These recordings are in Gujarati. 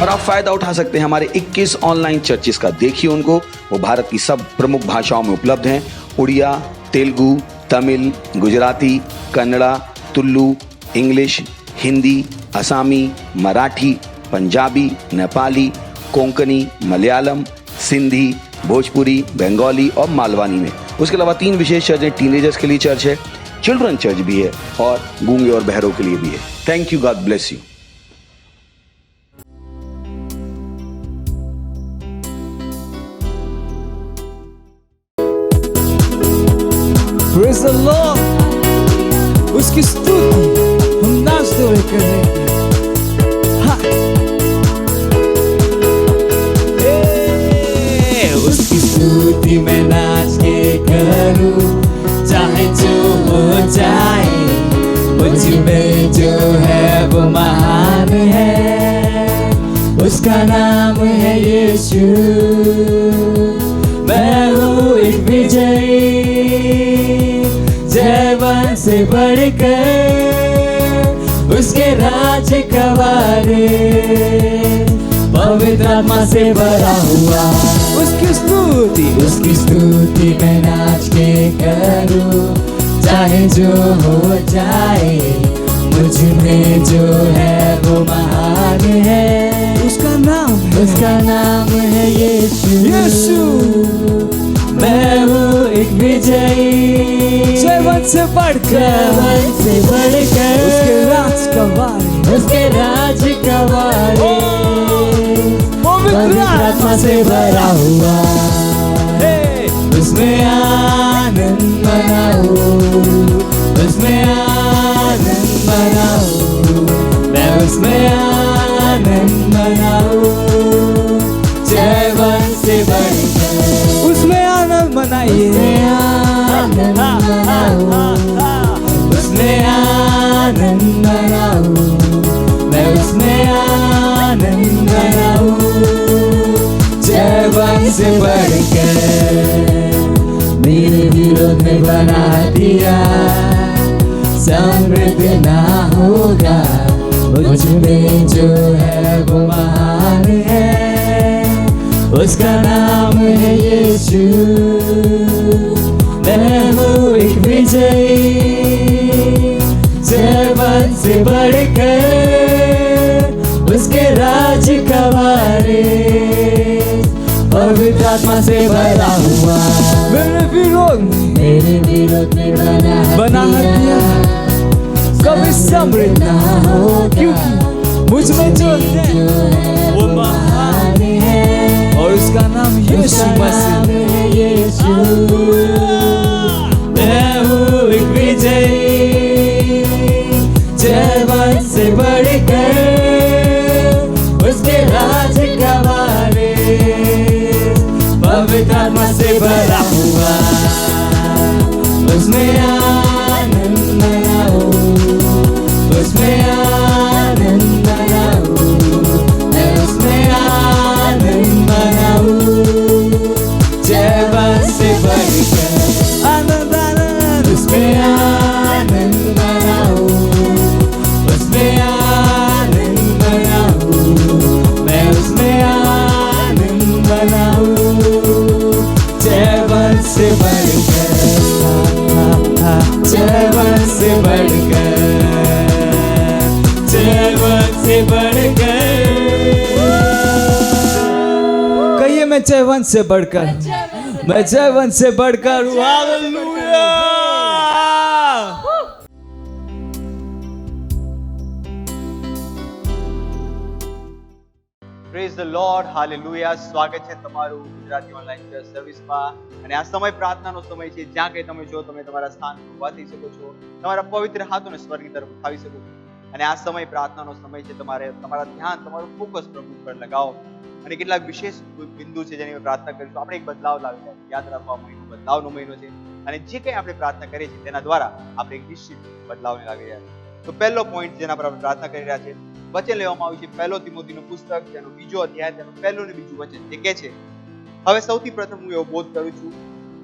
और आप फायदा उठा सकते हैं हमारे 21 ऑनलाइन चर्चेस का। देखिए उनको, वो भारत की सब प्रमुख भाषाओं में उपलब्ध हैं। उड़िया, तेलुगु, तमिल, गुजराती, कन्नड़ा, तुलु, इंग्लिश, हिंदी, असमी, मराठी, पंजाबी, नेपाली, कोंकणी, मलयालम, सिंधी, भोजपुरी, बंगाली और मालवानी में। उसके अलावा 3 विशेष चर्च हैं। टीनेजर्स के लिए चर्च है, चिल्ड्रन चर्च भी है और गूंगे और बहरों के लिए भी है। Thank you, God bless you. Praise the Lord, उसकी स्तुति हम नाचते हुए करेंगे। उसकी स्तुति मैं नाच के करूं, चाहे जो हो जाए। मुझ में जो है वो महान है, उसका नाम है यीशु। मैं हूँ एक विजयी, जयवन से बढ़कर उसके राज का वारिस, पवित्र आत्मा से भरा हुआ। उसकी स्तुति मैं नाच के करूं, चाहे जो हो जाए। मुझ में जो है वो महान है, उसका नाम है यीशु। मैं हूँ एक विजयी, जयवन से बढ़कर उसके राज का वारिस, पवित्र आत्मा से भरा हुआ। उसमें आनंद मनाओ, उसमें आनंद मनाओ, मैं उसमें आनंद मनाओ। जयवन से बढ़कर उसमें आनंद मनाइए, आनंद मनाओ, उसमें आनंद मनाओ, मैं उसमें आनंद मनाओ। जयवन से बढ़कर मेरे विरोध में बना दिया, समृद्ध ना होगा। मुझ में जो है वो महान है, उसका नाम है यीशु। मैं हूँ एक विजयी, जयवन से बढ़कर उसके राज का वारिस, पवित्र आत्मा से भरा हुआ। मेरे विरोध में बना दिया, कभी समृद्ध ना हो, क्योंकि मुझ में जो है वो महान है, और उसका नाम यीशु मसीह है। यीशु, मैं हूँ एक विजयी, जयवन से बढ़कर उसके राज का वारिस, पवित्र आत्मा से भरा हुआ। उसमें आनंद मनाओ, उसमें आनंद मनाओ, मैं उसमें आनंद मनाओ। जयवन से बढ़कर आनंद आनंद, उसमें आनंद मनाओ, उसमें आनंद मनाओ, मैं उसमें आनंद मनाओ। जयवन से बढ़कर, जयवन से बढ़कर, जयवन से बढ़कर। कहिए, मैं जयवन से बढ़कर, मैं जयवन से बढ़कर हूँ। Hallelujah. Praise the Lord, hallelujah. સ્વાગત છે તમારું ગુજરાતી ઓનલાઈન ચર્ચ સર્વિસમાં. અને આ સમય પ્રાર્થનાનો સમય છે, જ્યાં કંઈ તમે જો તમે તમારા સ્થાન પર ઊભા થઈ શકો છો, તમારા પવિત્ર હાથોને સ્વર્ગની તરફ ઉઠાવી શકો છો. અને આ સમય પ્રાર્થનાનો સમય છે, તમારે તમારા ધ્યાન, તમારું ફોકસ પ્રભુ પર લગાવો. અને કેટલાક વિશેષ બિંદુ છે જેની પ્રાર્થના કરીશું. આપણે એક બદલાવ લાવી રહ્યા છીએ. યાદ રાખો, આ મહિનો બદલાવનો મહિનો છે, અને જે કંઈ આપણે પ્રાર્થના કરીએ છીએ તેના દ્વારા આપણે એક નિશ્ચિત બદલાવને લાવી રહ્યા છીએ. તો પહેલો પોઈન્ટ જેના પર આપણે પ્રાર્થના કરી રહ્યા છીએ, વચન લેવામાં આવ્યું છે પહેલો તિમોથીનું પુસ્તક, તેનો 2જો અધ્યાય, તેનું પહેલું અને બીજું વચન, જે કહે છે, હવે સૌથી પ્રથમ હું એવો બોધ કરું છું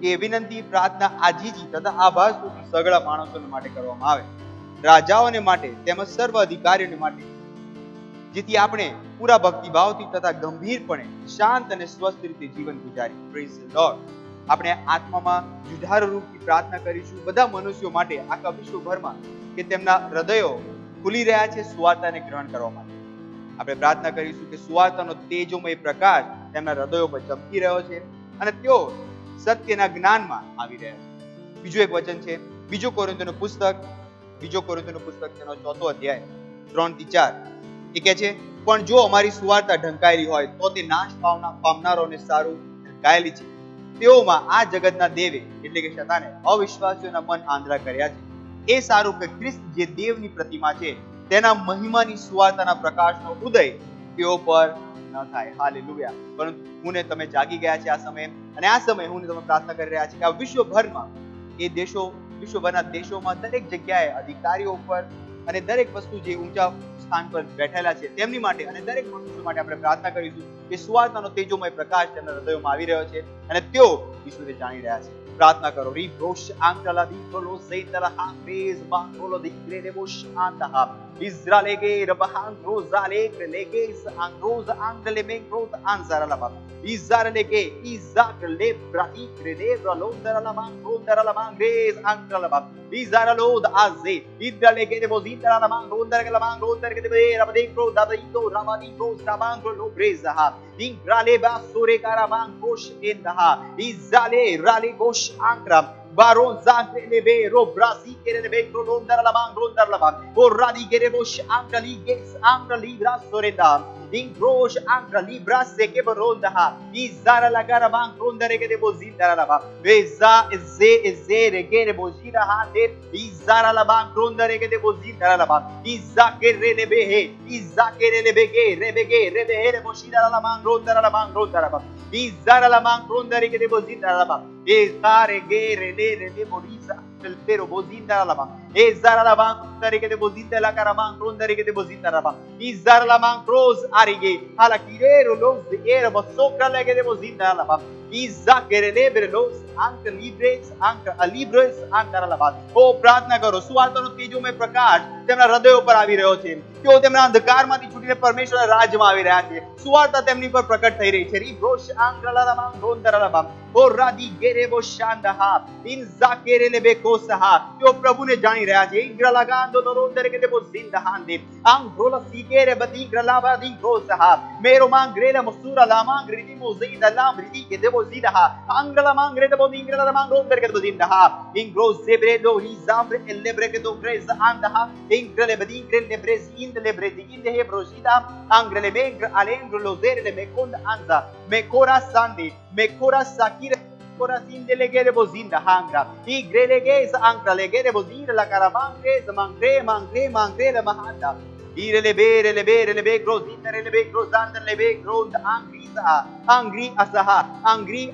કે વિનંતી, પ્રાર્થના, આજીજી તથા આભાર સ્તુતિ સગળા માણસોને માટે કરવામાં આવે, રાજાઓને માટે તેમજ સર્વ અધિકારીઓને માટે, જેથી આપણે પૂરા ભક્તિભાવથી તથા ગંભીરપણે શાંત અને સ્વસ્થ રીતે જીવન ગુજારી. Praise the lord. આપણે આત્મામાં જુધારો રૂપથી પ્રાર્થના કરીશું બધા મનુષ્યો માટે આખા વિશ્વભરમાં કે તેમના હૃદયો ખુલી રહ્યા છે સુવાર્તાને ગ્રહણ કરવા માટે. આપણે પ્રાર્થના કરીશું કે સુવાર્તાનો તેજોમય પ્રકાશ તેમના હૃદયો પર ચમકી રહ્યો છે અને તેઓ સત્યના જ્ઞાનમાં આવી રહ્યા છે. બીજું એક વચન છે બીજો કોરિન્થીઓનું પુસ્તક તેનો 4થો અધ્યાય 3 થી 4. એ કહે છે, પણ જો અમારી સુવાર્તા ઢંકાયેલી હોય તો તે નાશ પામનારોને સારું ઢંકાયેલી છે. તેઓમાં આ જગતના દેવે એટલે કે શૈતાને અવિશ્વાસીઓના મન આંધળા કર્યા છે. એ સારું કે ખ્રિસ્ત જે દેવની પ્રતિમા છે તેના મહિમાની સુવાર્તાના પ્રકાશનો ઉદય તેઓ પર ન થાય. હાલેલુયા. પરંતુ હું ને તમે જાગી ગયા છે આ સમયે, અને આ સમયે હું ને તમે પ્રાર્થના કરી રહ્યા છે કે આ વિશ્વભરમાં એ દેશો, વિશ્વભરના દેશોમાં દરેક જગ્યાએ અધિકારીઓ ઉપર અને દરેક વસ્તુ જે ઊંચા સ્થાન પર બેઠેલા છે તેમની માટે અને દરેક મનુષ્ય માટે આપણે પ્રાર્થના કરીશું કે સુવાર્તાનો તેજોમય પ્રકાશ તેમના હૃદયોમાં આવી રહ્યો છે અને તેઓ ઈશ્વરને જાણી રહ્યા છે. પ્રાર્થના કરો. રી બ્રોશ આંકલા દીકરો સેતલા હાફેઝ બાંગોલો દીકરે ને બોશ આંતા ઇઝરાલેગે રબહાંગરો ઝાલેગ લેગેસ આંગ્રોઝ આંગલે મેંગ્રોઝ આંઝારાલા ઇઝરાલેગે ઇઝાકલે બ્રાઇક્રે દેવલો દરલા માંગ્રો દરલા માંગ્રેઝ આંગલા ઇઝરાલોદ આઝે ઇઝરાલેગે ને બોઝીતરાલા માંગ્રો દરલા માંગ્રો દરકે દે રબદેક્રો દાદઈતો રામાદીકો સાબાંગ્રો લો Brezza ઇંગ્રાલે બાસુરે કારાબાંગ cos એન્દા ઇઝાલે રાલે cos આંક્રમ baron zankre lebe ro brasi kere lebe krolondar la mang rondar la mang oradi kere bosh angli ges angli bras sorenda in grosh angli bras ke baronda ha izara la gara mang rondare ke de bozindara la ba beza ze regere bozira ha de izara la mang rondare ke de bozindara la ba izakere lebe he izakere lebe ge rebe he le boshira la mang rondara ba izara la mang rondare ke de bozindara la ba ezare gere le moriza del pero bozinda la ba ezara la ba tare ke de bozinda la karamang rondare ke de bozinda la ba izara la mang cross arige ala kirero los de era bosokra le ke de bozinda la ba izakere lebre los ank libres andara la ba. ઓ પ્રાર્થના કરો. સુવાર્તાનો તેજોમય પ્રકાશ તેમના હૃદયો પર આવી રહ્યો છે. તેઓ તેમના અંધકારમાંથી છૂટીને પરમેશ્વરના રાજ્યમાં આવી રહ્યા છે. સુવાર્તા તેમની પર પ્રકટ થઈ રહી છે. રી બ્રોશ આંગલા માં રોંદરા બા ઓ રાદી ગેરેબો શાંદહા ઇન ઝાકેરે લેબે કોસહા. તેઓ પ્રભુને જાણી રહ્યા છે. ઇગ્રલા ગાંદો નો રોંદરે કે દેબો જિંદહાન દે આંગ્રોલા સીકેરે બદી ગ્રલા બાદી કોસહા મેરો માંગ્રેલા મસૂરા લા માંગ્રીદી મોઝીદ લા મ્રીદી કે દેબો જીદહા આંગલા માંગ્રે દેબો ઇગ્રલા માંગ રોંદરે કે દેબો જિંદહા ઇંગ્રો ઝેબ્રે do hizambre ellebre ke do grez andaha ingrele bedi grele brez indele bredi inde he brojida angrele megr alengro lozere le mekonda anza mekora sandi mekora sakire kora sindele gere bozinda hangra igrele gez angrele gere bozira la karamangre mangre la mahanda irele bere grozindere le be grozandere le be grond angri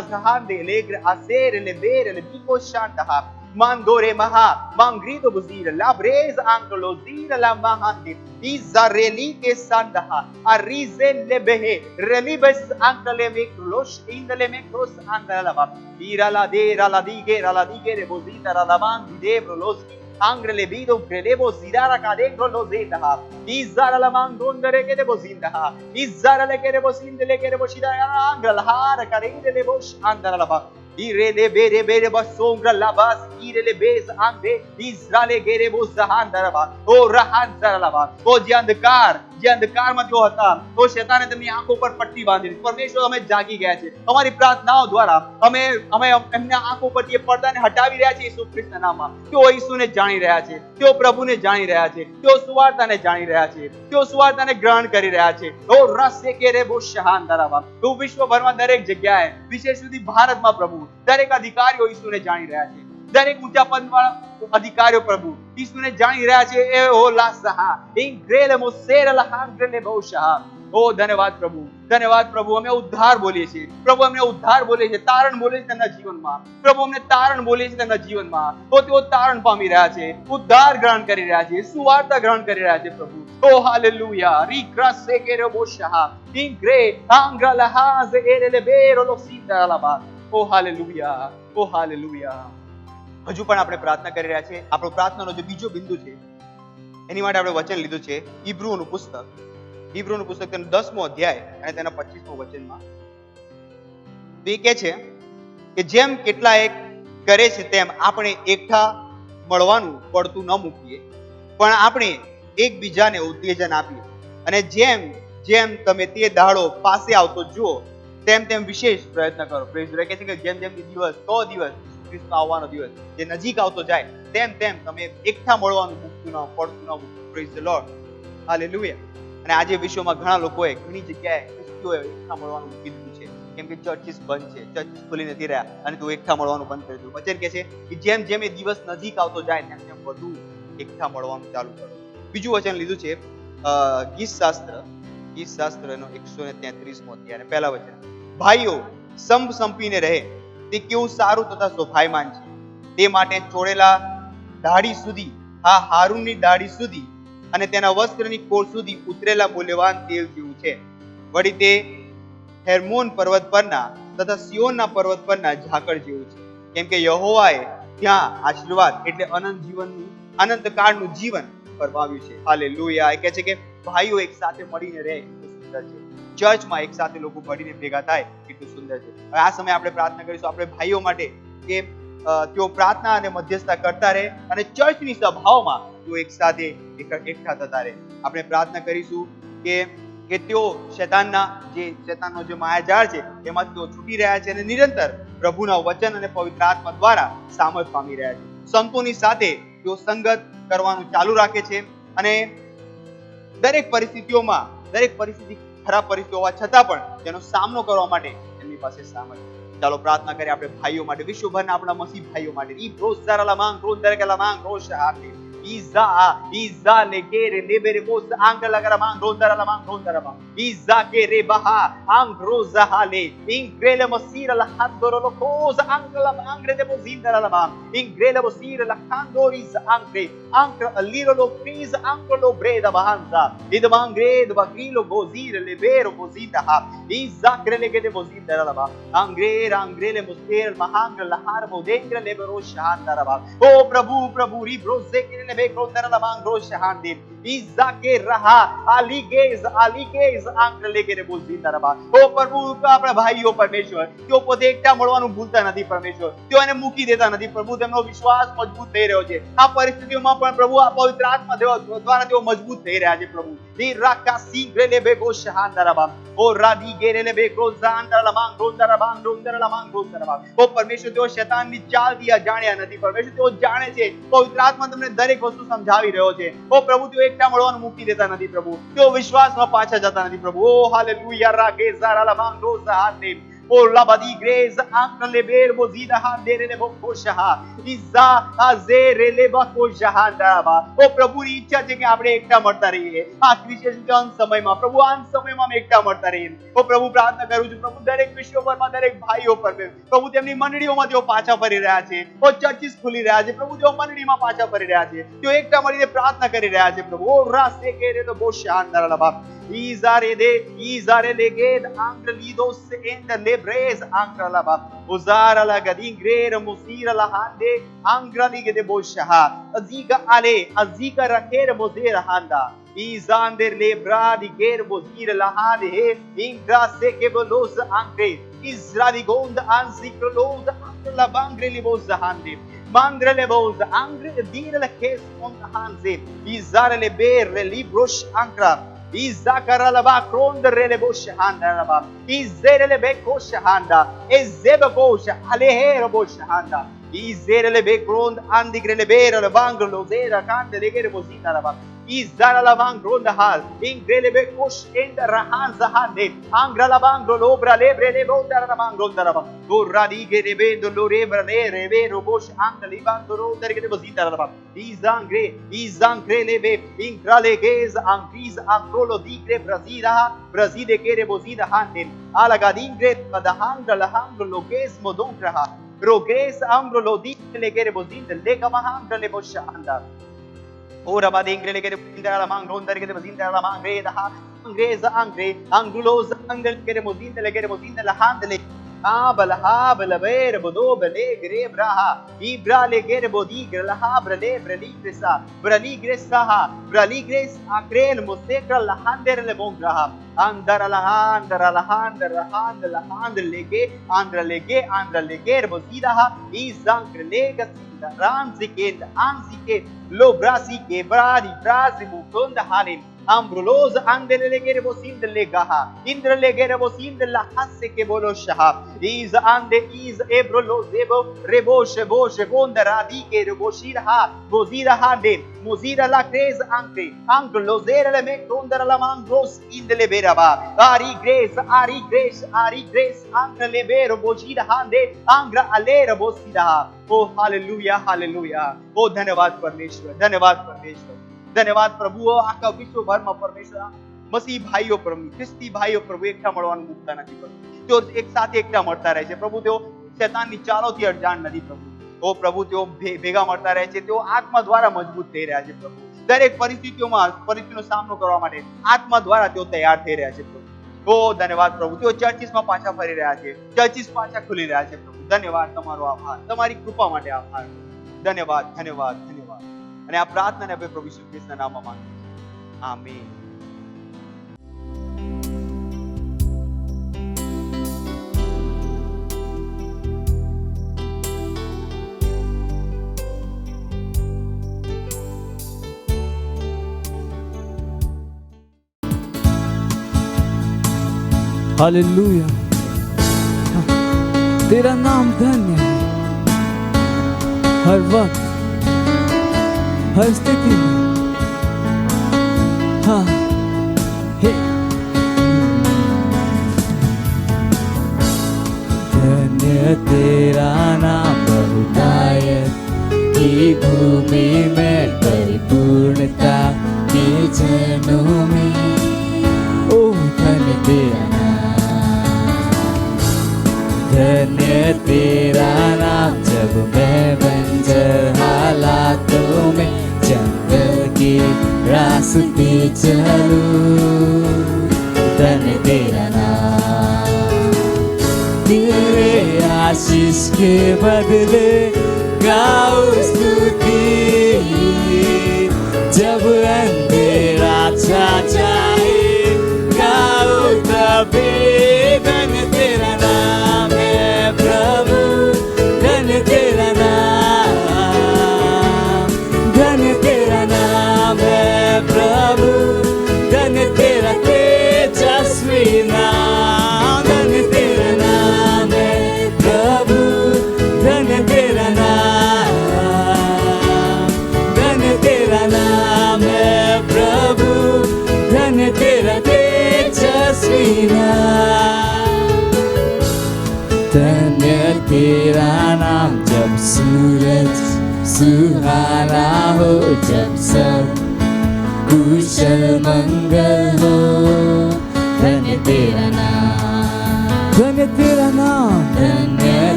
asaha de legre asere le bere le biko shandaha mandore maha mangrido buzira labrez anglo zira la mahandi izareli ke sandaha arizen lebehe relibes angle mekrosh indele mekros andalava irala dige re buzita la mandi debro los angrele bido grelebo zirara kadengro lo zetaha izara la mandondere ke de bozindaha izara le ke de bozindele ke de boshida angrala har karinde le bosh andalava irele bere basongra labas irele bez ande izrale gere bozahan daraba o rahan zaralaba o જે અંધકારમાં જો હતા તો શેતાને તેમની આંખો પર પટ્ટી બાંધી દીધી. પરમેશ્વર અમે જાગી ગયા છે. અમારી પ્રાર્થનાઓ દ્વારા અમે એમના આંખો પરથી એ પડદાને હટાવી રહ્યા છે ઈસુ ખ્રિસ્તના નામમાં. તેઓ ઈસુને જાણી રહ્યા છે. તેઓ પ્રભુને જાણી રહ્યા છે. તેઓ સુવાર્તાને જાણી રહ્યા છે. તેઓ સુવાર્તાને ગ્રહણ કરી રહ્યા છે. ઓ રસે કે રે બોશાન દરાવા. તો વિશ્વભરમાં દરેક જગ્યાએ વિશેષ સુધી ભારતમાં પ્રભુ દરેક અધિકારીઓ ઈસુને જાણી રહ્યા છે. દરેક ઊંચા પદવાળા અધિકારીઓ પ્રભુ ઈસુને જાણી રહ્યા છે. એ ઓ લાસહા ઇંગ્રેલે મોસેરલ હાંગ્રેલે બોશા. ઓ ધન્યવાદ પ્રભુ. અમે ઉદ્ધાર બોલીએ છીએ પ્રભુ. અમને ઉદ્ધાર બોલીએ છીએ, તારણ બોલીએ છીએ તેમના જીવનમાં પ્રભુ. અમને તારણ બોલીએ છીએ તેમના જીવનમાં. તો તેઓ તારણ પામી રહ્યા છે, ઉદ્ધાર ગ્રહણ કરી રહ્યા છે, સુવાર્તા ગ્રહણ કરી રહ્યા છે પ્રભુ. ઓ હાલેલુયા. રીક્રાસે કેરે બોશા ઇંગ્રે આંગ્રલા હાઝ એરેલે બેરો લોસીદાલાબા. ઓ હાલેલુયા. હજુ પણ આપણે પ્રાર્થના કરી રહ્યા છે. આપણો પ્રાર્થનાનો જે બીજો બિંદુ છે એની માટે આપણે વચન લીધું છે ઈબ્રુઓનું પુસ્તક હિબ્રુનું પુસ્તક તેનો 10મો અધ્યાય અને તેના 25મો વચનમાં તો એ કહે છે કે જેમ કેટલાક કરે છે તેમ આપણે એકઠા મળવાનું પડતું ન મૂકીએ, પણ આપણે એકબીજાને ઉત્તેજન આપીએ, અને જેમ જેમ તમે તે દાડો પાસે આવતો જુઓ તેમ તેમ વિશેષ પ્રયત્ન કરો. Praise the lord. કહે છે કે જેમ જેમ દિવસ ખ્રિસ્તનો આવવાનો દિવસ જે નજીક આવતો જાય તેમ તેમ તમે એકઠા મળવાનું પડતું ન મૂકો. Praise the Lord. હાલેલુયા. અને આજે વિશ્વમાં ઘણા લોકોએ ઘણી જગ્યાએ ખ્રિસ્તીઓએ એકઠા મળવાનું મૂકી દીધું છે, કેમ કે ચર્ચિસ બંધ છે, ચર્ચિસ ખુલી નથી રહ્યા, અને તું એકઠા મળવાનું બંધ કરી દીધું. વચન કહે છે કે જેમ જેમ એ દિવસ નજીક આવતો જાય તેમ તેમ વધુ એકઠા મળવાનું ચાલુ કરો. બીજું વચન લીધું છે ગીત શાસ્ત્રનો 133મો અધ્યાય પહેલા વચન. ભાઈઓ સંપીને રહે તે કેવું સારું તથા શોભાયમાન છે, તે માટે ચોળેલા દાઢી સુધી, હા હારૂનની દાઢી સુધી અને તેના વસ્ત્રની કોર સુધી ઉતરેલા મૂલ્યવાન તેલ જેવું છે. વળી તે હેર્મોન પર્વત પરના તથા સિયોનના પર્વત પરના ઝાકળ જેવું છે, કેમ કે યહોવાએ ત્યાં આશીર્વાદ એટલે અનંત કાળનું જીવન ફરમાવ્યું છે. હાલેલુયા. એ કહે છે કે ભાઈઓ એક સાથે મળીને રહે એટલું સુંદર છે. ચર્ચમાં એક સાથે લોકો મળીને ભેગા થાય એટલું સુંદર છે. હવે આ સમયે આપણે પ્રાર્થના કરીશું આપણે ભાઈઓ માટે કે તેઓ પ્રાર્થના અને મધ્યસ્થતા કરતા રહે અને ચર્ચની સભાઓમાં તેઓ એક સાથે એકઠા થતા રહે. આપણે પ્રાર્થના કરીશું કે તેઓ શેતાનનો જે માયાજાળ છે એમાંથી તેઓ છૂટી રહ્યા છે અને નિરંતર પ્રભુના વચન અને પવિત્ર આત્મા દ્વારા સામર્થ્ય પામી રહ્યા છે. સંતોની સાથે તેઓ સંગત કરવાનું ચાલુ રાખે છે અને દરેક પરિસ્થિતિ ખરાબ પરિસ્થિતિ હોવા છતાં પણ તેનો સામનો કરવા માટે એમની પાસે સામર્થ્ય. ચાલો પ્રાર્થના કરીએ આપણે ભાઈઓ માટે, વિશ્વભરના આપણા મસીહ ભાઈઓ માટે. ઈ રોઝારાલા માંગ રોંદરકેલા માંગ રોશાહાતી Iza legere lebere kos angla gara mang rondara la mang rondara ma Iza ke rebaha angroza hale ingrele mosira la handoro lo kos angla angre de bozindara la mang ingrele mosira la handoriz angre ankra aliro lo kris ankro lo breda bahanza id mangre de bagilo bozira lebero bozita ha Iza krele ke de bozindara la ma angre le mosira mahangra la harbo dengra lebero shandara ba O prabhu ri broze ke Bekondara la mang roshahandi izake raha aligez આંકર લેકે બોલતા રબા. ઓ પ્રભુ આપણા ભાઈઓ પરમેશ્વર તેઓ પોતે એકઠા મળવાનું ભૂલતા નથી પરમેશ્વર, તેઓ એને મૂકી દેતા નથી પ્રભુ, તેમનો વિશ્વાસ મજબૂત થઈ રહ્યો છે આ પરિસ્થિતિઓમાં પણ પ્રભુ આ પવિત્ર આત્મા દ્વારા તેઓ મજબૂત થઈ રહ્યા છે પ્રભુ. ની રાકા સીગ્રેલે બેગો શહાંદરબા ઓ રાદી ગેરેલે બેગો ઝાંદરલા માંગ રોંદરલા માંગ રોંદરબા. ઓ પરમેશ્વર તેઓ શૈતાનની ચાલ દિયા જાણ્યા નથી પરમેશ્વર, તેઓ જાણે છે પવિત્ર આત્મા તમને દરેક વસ્તુ સમજાવી રહ્યો છે. ઓ પ્રભુ તેઓ એકઠા મળવાનું મૂકી દેતા નથી પ્રભુ, તેઓ વિશ્વાસમાં પાછા જતા નથી પ્રભુ. ઓ હાલેલુયા રાગે ઝારાલા માંગ રોઝાહાતે O labadi grez ankle leber bozida handere le bokosha izza azere le bakosha ndaba. ઓ પ્રભુની ઈચ્છા છે કે આપણે એકઠા મળતા રહીએ આ ક્રિશ્ચિયન સમયમાં પ્રભુ, આ સમયમાં અમે એકઠા મળતા રહીએ. ઓ પ્રભુ પ્રાર્થના કરું છું પ્રભુ દરેક વિશ્વભરમાં દરેક ભાઈઓ પર પ્રભુ તેમની મંડળીઓમાં તેઓ પાછા ફરી રહ્યા છે, ઓ ચર્ચિસ ખુલી રહ્યા છે પ્રભુ, તેઓ મંડળીમાં પાછા ફરી રહ્યા છે, તેઓ એકઠા મળીને પ્રાર્થના કરી રહ્યા છે પ્રભુ. ઓ રાસે કે રે તો બોશા ndaba Izare leged angrelidos and lebres angralaba Uzara la gadingre musira la hande angralige de boshaha Aziga ale aziga raker mozera handa Izander lebra di ger mozira la hande ingra seke bolos angre Izradi gond anzikrolos la bangre libos hande Mangre lebos angre dire la kes on hanze Izare le ber librosh ankra Izakaralaba kronderele boshahanda Izerele bekoshahanda Ezebekosha alehero boshahanda Izerele bekrond andigrele bera banglo zera kande legere bozina Izara la bangronda hal ingrele bekosh enda rahanza hande Angra la banglo lobra lebre le bonda la bangronda la Gorra digere bendo lorebra le revero bosh anga libando ronderele bozina la Izangre lebe ingrale gez angriz ancrolo digre Brazide kere bozida hande Alagadingre kadahanga la hangro loges modonkraha Roges angro lo digre legere bozina lega mahanga le boshanda Ora badingre legere bozina la mang ronderele bozina la mang reda ha Angreza angre angulos angel kere bozina legere bozina la handle Abalaha balaber bodo bele gre braha ibra le ger bodi gralaha brale brali gresa brali gresaha brali gres akrel musekra lahander le bongraha andara lahan andra lege bozida izang lega ranzike anzike lo brasi ke brari brasi mukunda halim Ambrulos andelegere bosin delegaha indrelegere bosin de la hasse ke bolo shahab is ande is ebrolos ebo reboshe boshe bonda radike reboshirha bozira hande muzira la crez anke anglos erele me kondara la mangros indele beraba ari grace anke lebero bojira hande angra alera bosida oh hallelujah hallelujah oh धन्यवाद परमेश्वर धन्यवाद प्रभु आखा विश्वभરમાં પરમેશ્વર મસીહ ભાઈઓ પ્રભુ ખ્રિસ્તી ભાઈઓ પ્રભુ એકઠા મળવાનું મુકતા નથી પ્રભુ તેઓ એક સાથે એકઠા મળતા રહે છે પ્રભુ તેઓ શૈતાનની ચાલોથી અજાણ નથી પ્રભુ ઓ પ્રભુ તેઓ ભેગા મળતા રહે છે તેઓ આત્મા દ્વારા મજબૂત થઈ રહ્યા છે પ્રભુ દરેક પરિસ્થિતિનો સામનો કરવા માટે આત્મા દ્વારા તેઓ તૈયાર થઈ રહ્યા છે પ્રભુ ઓ ધન્યવાદ પ્રભુ તેઓ ચર્ચિસમાં પાછા ફરી રહ્યા છે ચર્ચિસ પાછા ખુલી રહ્યા છે પ્રભુ ધન્યવાદ તમારો આભાર તમારી કૃપા માટે આભાર ધન્યવાદ અને આ પ્રાર્થનાને આપણે પ્રભુ ઈસુ ખ્રિસ્તના નામમાં માંગીએ છીએ આમીન हालेलुया तेरा नाम धन्य है हर वक्त हर स्थिति में हाँ हे धन्य तेरा नाम बहुतायत की भूमि में परिपूर्णता के जनों में ओ धन्य तेरा धन्य तेरा नाम जब मैं बंजर हालातों में जंगल के रास्ते चलूं धन्य तेरा नाम तेरे आशीष के बदले गाऊं स्तुति जब अंधेरा छा जाए गाऊं तभी धन्य तेरा नाम है प्रभु धन्य तेरा नाम है प्रभु धन्य तेरा तेजस्वी नाम धन्य तेरा नाम है प्रभु धन्य तेरा नाम है प्रभु धन्य तेरा तेजस्वी नाम धन्य तेरा नाम जब सूरज सुहाना हो जब सब कुशल मंगल हो धन्य तेरा नाम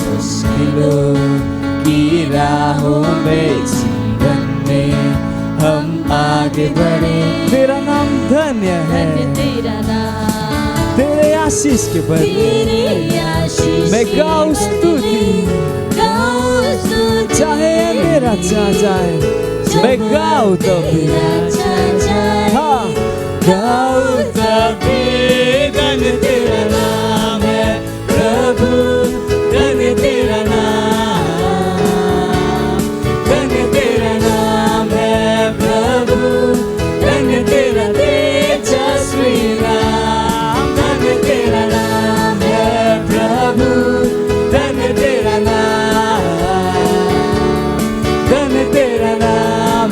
मुश्किलों की राहों में जीवन में हम आगे बढ़े तेरा नाम धन्य है तेरा नाम तेरे आशीष के बदले मैं गाऊं स्तुति चाहे मेरा चा जाए मैं गाऊं तभी हाँ गाऊं तभी धन्य तेरा नाम है प्रभु धन्य तेरा नाम है प्रभु धन्य तेरा तेजस्वी नाम धन्य तेरा नाम है प्रभु धन्य तेरा नाम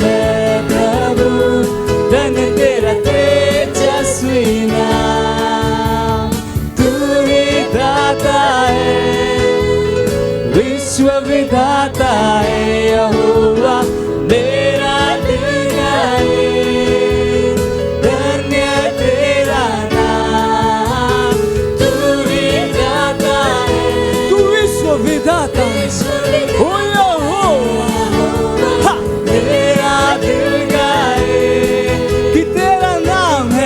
है प्रभु धन्य तेरा तेजस्वी नाम तू ही दाता है विश्व विधाता है यहोवा मेरा दिल गाए धन्य तेरा नाम तू ही दाता है तू विश्व विधाता है ओ यहोवा मेरा दिल गाए कि तेरा नाम है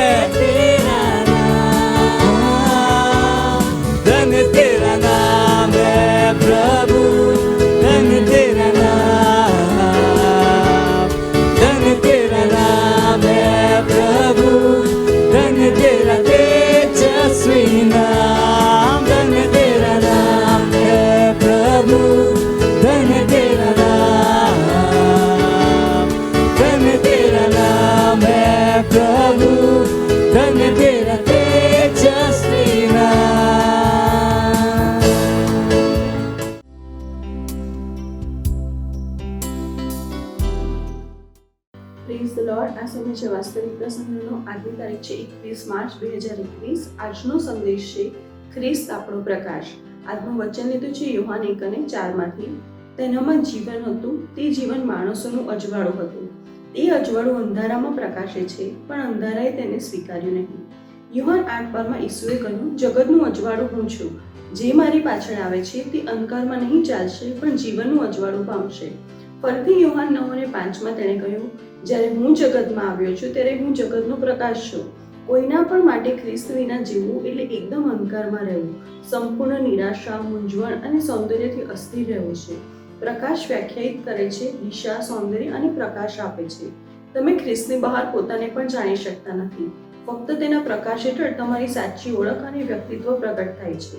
પ્રેઝ ધ લોર્ડ. આ સમય છે વાસ્તવિકતા સંગ્રહનો. આજની તારીખ છે 21 માર્ચ 2021. આજનો સંદેશ છે ખ્રિસ્ત આપણો પ્રકાશ. આજનું વચન લીધું છે યોહાન 1:4 તેનામાં જીવન હતું, તે જીવન માણસોનું અજવાળું હતું. તે અજવાળું અંધારામાં પ્રકાશે છે, પણ અંધારાએ તેને સ્વીકાર્યું નહીં. યોહાન 8:12 ઈસુએ કહ્યું, જગતનું અજવાળું હું છું. જે મારી પાછળ આવે છે તે અંધકારમાં નહીં ચાલશે, પણ જીવનનું અજવાળું પામશે. ફરીથી યોહાન 9:5 તેણે કહ્યું, જ્યારે હું જગતમાં આવ્યો છું ત્યારે હું જગતનો પ્રકાશ છું. કોઈના પણ માટે ખ્રિસ્ત વિના જીવવું એટલે એકદમ અંધકારમાં રહેવું, સંપૂર્ણ નિરાશા, મૂંઝવણ અને સૌંદર્યથી અસ્થિર રહેવું છે. પ્રકાશ વ્યાખ્યાયિત કરે છે, દિશા, સૌંદર્ય અને પ્રકાશ આપે છે. તમે ખ્રિસ્તની બહાર પોતાને પણ જાણી શકતા નથી. ફક્ત તેના પ્રકાશ હેઠળ તમારી સાચી ઓળખ અને વ્યક્તિત્વ પ્રગટ થાય છે.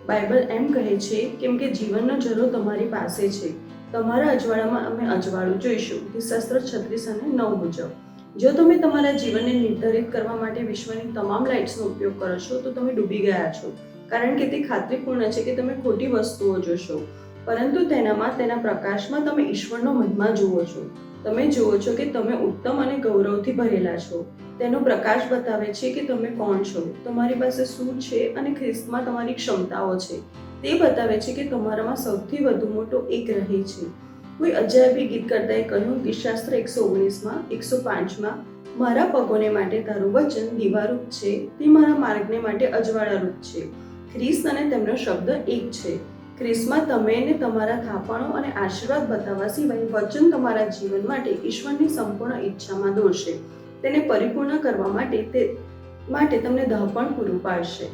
બાઇબલ એમ કહે છે, કેમ કે જીવનનો ઝરો તમારી પાસે છે. તમારા અજવાળામાં અમે અજવાળું જોઈશું. શાસ્ત્ર 36:9 મુજબ. જો તમે તમારા જીવનને નિર્ધારિત કરવા માટે વિશ્વની તમામ લાઇટ્સનો ઉપયોગ કરો છો તો તમે ડૂબી ગયા છો, કારણ કે તે ખાતરીપૂર્ણ છે કે તમે ખોટી વસ્તુઓ જોશો. પરંતુ તેના પ્રકાશમાં તમે ઈશ્વરનો મહિમા જુઓ છો. તમે જુઓ છો કે તમે ઉત્તમ અને ગૌરવથી ભરેલા છો. તેનો પ્રકાશ બતાવે છે કે તમે કોણ છો, તમારી પાસે શું છે અને ખ્રિસ્તમાં તમારી ક્ષમતાઓ છે. તે બતાવે છે કે તમારામાં સૌથી વધુ મોટો એક રહે છે. કોઈ અજાયબી ગીતકર્તાએ કહ્યું, ગીતશાસ્ત્ર 119:105 મારા પગોને માટે તારું વચન દીવારૂપ છે, તે મારા માર્ગને માટે અજવાળારૂપ છે. ખ્રિસ્ત અને તેમનો શબ્દ એક છે. ખ્રિસ્તમાં તમે ને તમારા થાપણો અને આશીર્વાદ બતાવવા સિવાય વચન તમારા જીવન માટે ઈશ્વરની સંપૂર્ણ ઈચ્છામાં દોરશે. તેને પરિપૂર્ણ કરવા માટે તમને દહપણ પૂરું પાડશે.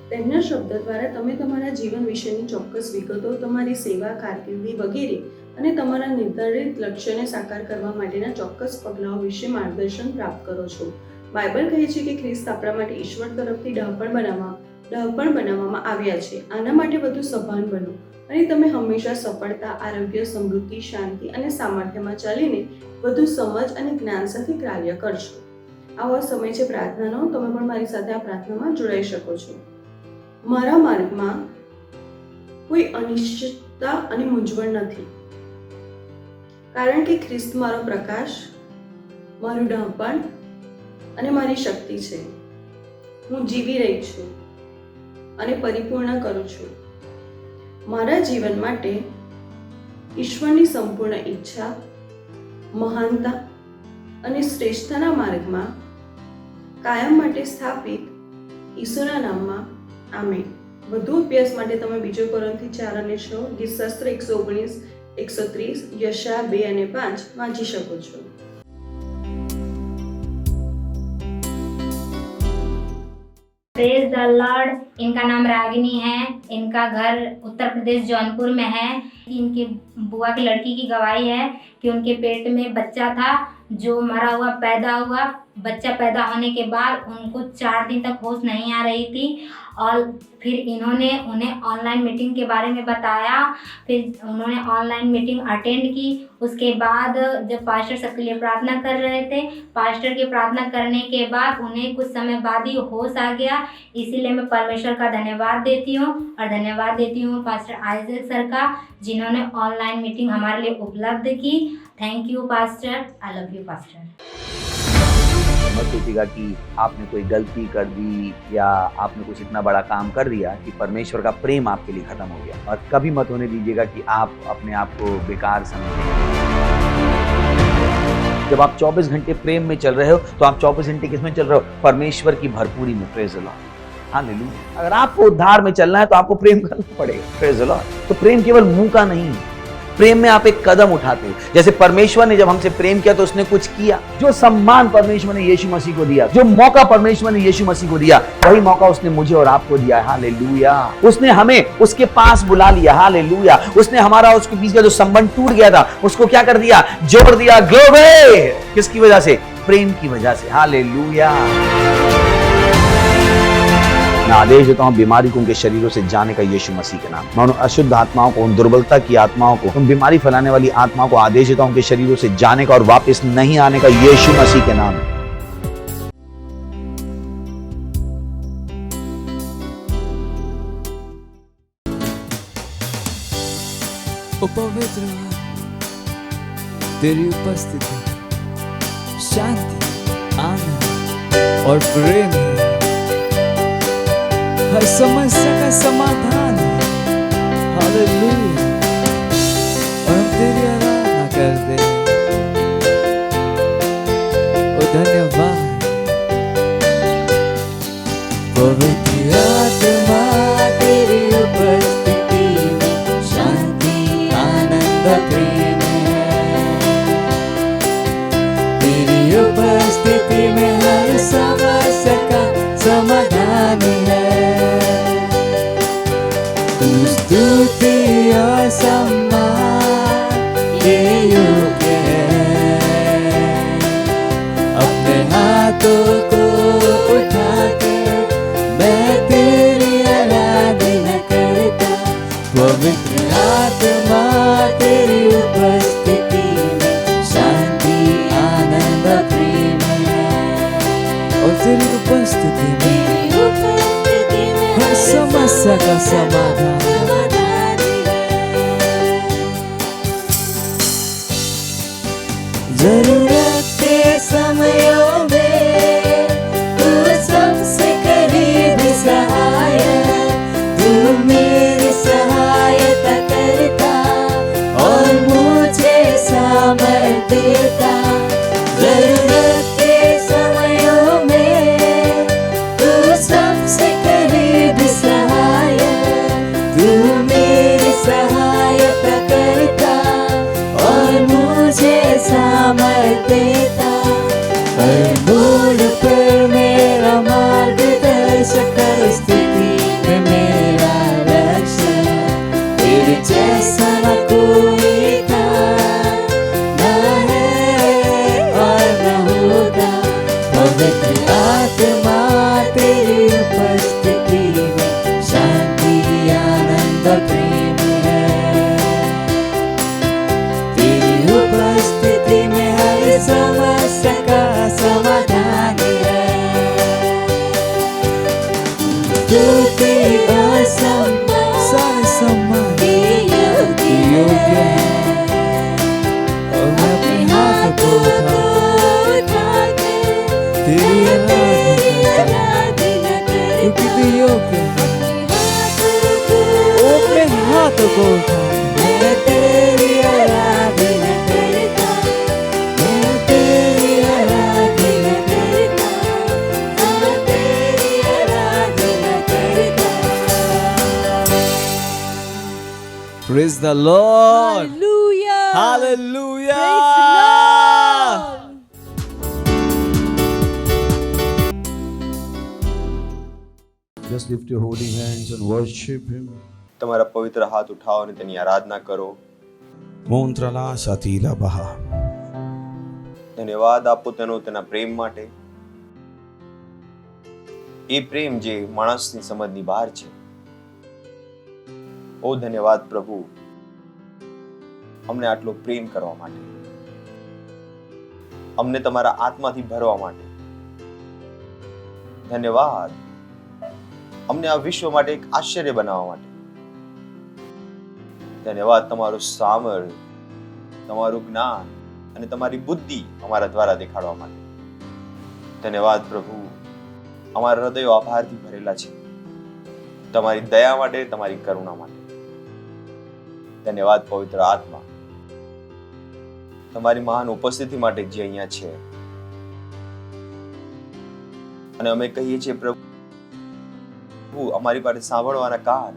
તેમના શબ્દ દ્વારા તમે તમારા જીવન વિશેની ચોક્કસ વિગતો, તમારી સેવા, કારકિર્દી વગેરે અને તમારા નિર્ધારિત લક્ષ્યને સાકાર કરવા માટેના ચોક્કસ પગલાઓ વિશે માર્ગદર્શન પ્રાપ્ત કરો છો. બાઇબલ કહે છે કે ખ્રિસ્ત આપણા માટે ઈશ્વર તરફથી ડહાપણ બનાવવામાં આવ્યા છે. આના માટે વધુ સભાન બનો અને તમે હંમેશા સફળતા, આરોગ્ય, સમૃદ્ધિ, શાંતિ અને સામર્થ્યમાં ચાલીને વધુ સમજ અને જ્ઞાન સાથે કાર્ય કરશો. આવો સમય છે પ્રાર્થનાનો. તમે પણ મારી સાથે આ પ્રાર્થનામાં જોડાઈ શકો છો. મારા માર્ગમાં કોઈ અનિશ્ચિતતા અને મૂંઝવણ નથી, કારણ કે ખ્રિસ્ત મારો પ્રકાશ, મારું ડહાપણ અને મારી શક્તિ છે. હું જીવી રહી છું અને પરિપૂર્ણ કરું છું. મારા જીવન માટે ઈશ્વરની સંપૂર્ણ ઈચ્છા, મહાનતા અને શ્રેષ્ઠતાના માર્ગમાં કાયમ માટે સ્થાપિત ઈશ્વરના નામમાં આમેન. વધુ અભ્યાસ માટે તમે 2 કોરિન્થી 4:6, ગીતશાસ્ત્ર 119:130, યશાયા 2:5 વાંચી શકો છો. Praise the Lord. इनका नाम रागिनी है. इनका घर उत्तर प्रदेश जौनपुर में है. इनकी बुआ की लड़की की गवाही है कि उनके पेट में बच्चा था जो मरा हुआ पैदा हुआ. बच्चा पैदा होने के बाद उनको 4 दिन तक होश नहीं आ रही थी और फिर इन्होंने उन्हें ऑनलाइन मीटिंग के बारे में बताया. फिर उन्होंने ऑनलाइन मीटिंग अटेंड की. उसके बाद जब पास्टर सबके लिए प्रार्थना कर रहे थे, पास्टर की प्रार्थना करने के बाद उन्हें कुछ समय बाद ही होश आ गया. इसीलिए मैं परमेश्वर का धन्यवाद देती हूँ और धन्यवाद देती हूँ पास्टर आइजक सर का, जिन्होंने ऑनलाइन मीटिंग हमारे लिए उपलब्ध की. Thank you pastor. I love you pastor. मत सोचिएगा कि आपने कोई गलती कर दी या आपने कुछ इतना बड़ा काम कर दिया कि परमेश्वर का प्रेम आपके लिए खत्म हो गया. और कभी मत होने दीजिएगा कि आप अपने आप को बेकार समझें. जब आप 24 घंटे प्रेम में चल रहे हो तो आप 24 घंटे किसमें चल रहे हो? परमेश्वर की भरपूरी में. Praise the Lord. हालेलुया. अगर आपको उद्धार में चलना है तो आपको प्रेम करना पड़ेगा. Praise the Lord. तो प्रेम केवल मुंह का नहीं है. प्रेम में आप एक कदम उठाते हो. जैसे परमेश्वर ने जब हमसे प्रेम किया तो उसने कुछ किया. जो सम्मान परमेश्वर ने यीशु मसीह को दिया, जो मौका परमेश्वर ने यीशु मसीह को दिया, वही मौका उसने मुझे और आपको दिया. हालेलुया. उसने हमें उसके पास बुला लिया. हालेलुया. उसने हमारा उसके बीच का जो संबंध टूट गया था उसको क्या कर दिया? जोड़ दिया. ग्लोरी. किसकी वजह से? प्रेम की वजह से. हालेलुया. मैं आदेश देता हूं बीमारी को उनके शरीरों से जाने का यीशु मसीह के नाम. मैं उन अशुद्ध आत्माओं को, उन दुर्बलता की आत्माओं को, उन बीमारी फैलाने वाली आत्माओं को आदेश देता हूं उनके शरीरों से जाने का और वापस नहीं आने का यीशु मसीह के नाम. ओ पवित्र तेरी उपस्थिति शांति, आनंद और प्रेम है। हर समस्या का समाधान है। हालेलुया। और हम तेरी आराधना करते हैं। ओ धन्यवाद। पवित्र आत्मा तेरी उपस्थिति में शांति, आनंद, प्रेम है। तेरी उपस्थिति में हर समस्या का समाधान है। तू स्तुति और सम्मान के योग्य है। अपने हाथों को उठा के मैं तेरी आराधना करता। पवित्र आत्मा तेरी उपस्थिति में शांति, आनंद, प्रेम है। और तेरी उपस्थिति में हर समस्या का समाधान है। जरूरत के समयों में तू सबसे करीब सहायक, तू मेरी सहायता करता और मुझे सामर्थ देता। जरूरत के समयों में तू सबसे करीब सहायक, तू मेरी सहायता करता और मुझे सामर्थ देता। हर मोड़ पर मेरा मार्गदर्शक, हर स्थिति में मेरा रक्षक। तेरे जैसा न कोई था, न है और न होगा। पवित्र आत्मा तेरी उपस्थिति में शांति, आनंद, प्रेम है। तेरी उपस्थिति में हर समस्या का समाधान है। तू तेरी और सारे सम्मान के योग्य है। और मैं अपने हाथ को उठा के तेरी आराधना करता, क्योंकि तू योग्य है। अपने हाथ को उठा मैं तेरी आराधना करता, मैं तेरी आराधना करता, मैं तेरी आराधना करता। Praise the Lord. Hallelujah. Hallelujah. Praise the Lord. Just lift your holy hands and worship Him. તમારા પવિત્ર હાથ ઉઠાવો અને તેની આરાધના કરો. Montrala Satila Baha. ધન્યવાદ આપો તેના પ્રેમ માટે. એ પ્રેમ જે માણસની સમજની બહાર છે. ઓ ધન્યવાદ પ્રભુ, અમને આટલો પ્રેમ કરવા માટે, અમને તમારા આત્માથી ભરવા માટે. ધન્યવાદ અમને આ વિશ્વ માટે એક આશ્ચર્ય બનાવવા માટે. ધન્યવાદ તમારું સામર્થ્ય, તમારું જ્ઞાન અને તમારી બુદ્ધિ અમારા દ્વારા દેખાડવા માટે. ધન્યવાદ પ્રભુ, અમારા હૃદયો આભારથી ભરેલા છે તમારી દયા માટે, તમારી કરુણા માટે. ધન્યવાદ પવિત્ર આત્મા, તમારી મહાન ઉપસ્થિતિ માટે જે અહીંયા છે. અને અમે કહીએ છીએ પ્રભુ, અમારી પાસે સાંભળવાના કાન,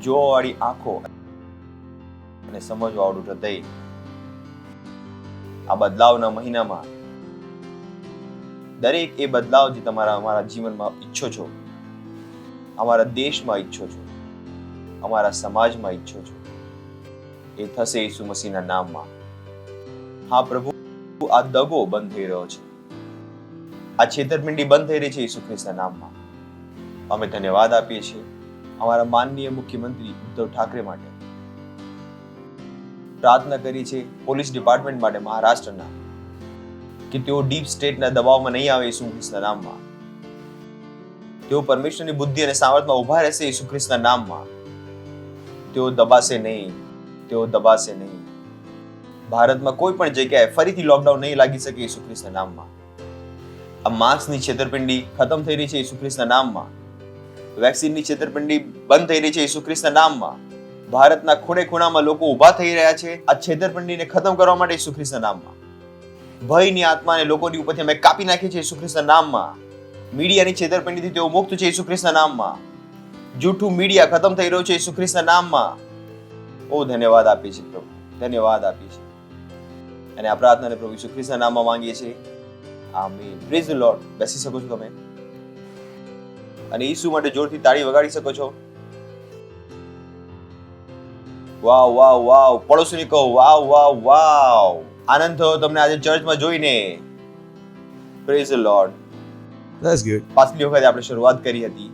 જોવાવાળી આંખો અને સમજવાવાળું હૃદય. આ બદલાવના મહિનામાં દરેક એ બદલાવ જે તમારા અમારા જીવનમાં ઈચ્છો છો, અમારા દેશમાં ઈચ્છો છો, અમારા સમાજમાં ઈચ્છો છો, એ થશે ઈસુ મસીહના નામમાં. હા પ્રભુ, આ દગો બંધ થઈ રહ્યો છે, આ છેતરપિંડી બંધ થઈ રહી છે ઈસુ ખ્રિસ્તના નામમાં. અમે ધન્યવાદ આપીએ છીએ અમારા માનનીય મુખ્યમંત્રી ઉદ્ધવ ઠાકરે માટે. પ્રાર્થના કરી છે પોલીસ ડિપાર્ટમેન્ટ માટે મહારાષ્ટ્રના, કે તેઓ ડીપ સ્ટેટના દબાવમાં નહીં આવે ઈસુ ખ્રિસ્તના નામમાં. તેઓ પરમેશ્વરની બુદ્ધિ અને સામર્થ્યમાં ઊભા રહેશે ઈસુ ખ્રિસ્તના નામમાં. તેઓ દબાશે નહીં, તેઓ દબાશે નહીં. ભારતમાં કોઈ પણ જગ્યાએ ફરીથી લોકડાઉન નહીં લાગી શકે ઈસુ ખ્રિસ્તના નામમાં. આ માસ્કની છેતરપિંડી ખતમ થઈ રહી છે ઈસુ ખ્રિસ્તના નામમાં. વેક્સિનની છેતરપિંડી બંધ થઈ રહી છે ઈસુ ખ્રિસ્તના નામમાં. ભારતના ખૂણે ખૂણામાં લોકો ઊભા થઈ રહ્યા છે આ છેતરપિંડીને ખતમ કરવા માટે ઈસુ ખ્રિસ્તના નામમાં. ભયની આત્માને લોકોની ઉપરથી અમે કાપી નાખી છે ઈસુ ખ્રિસ્તના નામમાં. મીડિયાની છેતરપિંડીથી તેઓ મુક્ત છે ઈસુ ખ્રિસ્તના નામમાં. જૂઠું મીડિયા ખતમ થઈ રહ્યું છે ઈસુ ખ્રિસ્તના નામમાં. ઓ ધન્યવાદ આપીએ છીએ પ્રભુ, ધન્યવાદ આપીએ છીએ. અને આ પ્રાર્થનાને પ્રભુ ઈસુ ખ્રિસ્તના નામમાં માંગીએ છીએ. આમીન. Praise the Lord. બેસી શકો છો તમે અને ઈસુ માટે જોરથી તાળી વગાડી શકો છો. વાવ વાવ વાવ. પડોશીને કહો વાવ વાવ વાવ. આનંદ થયો તમને આજે ચર્ચમાં જોઈને. Praise the lord. That's good. પાછલી વખતે આપણે શરૂઆત કરી હતી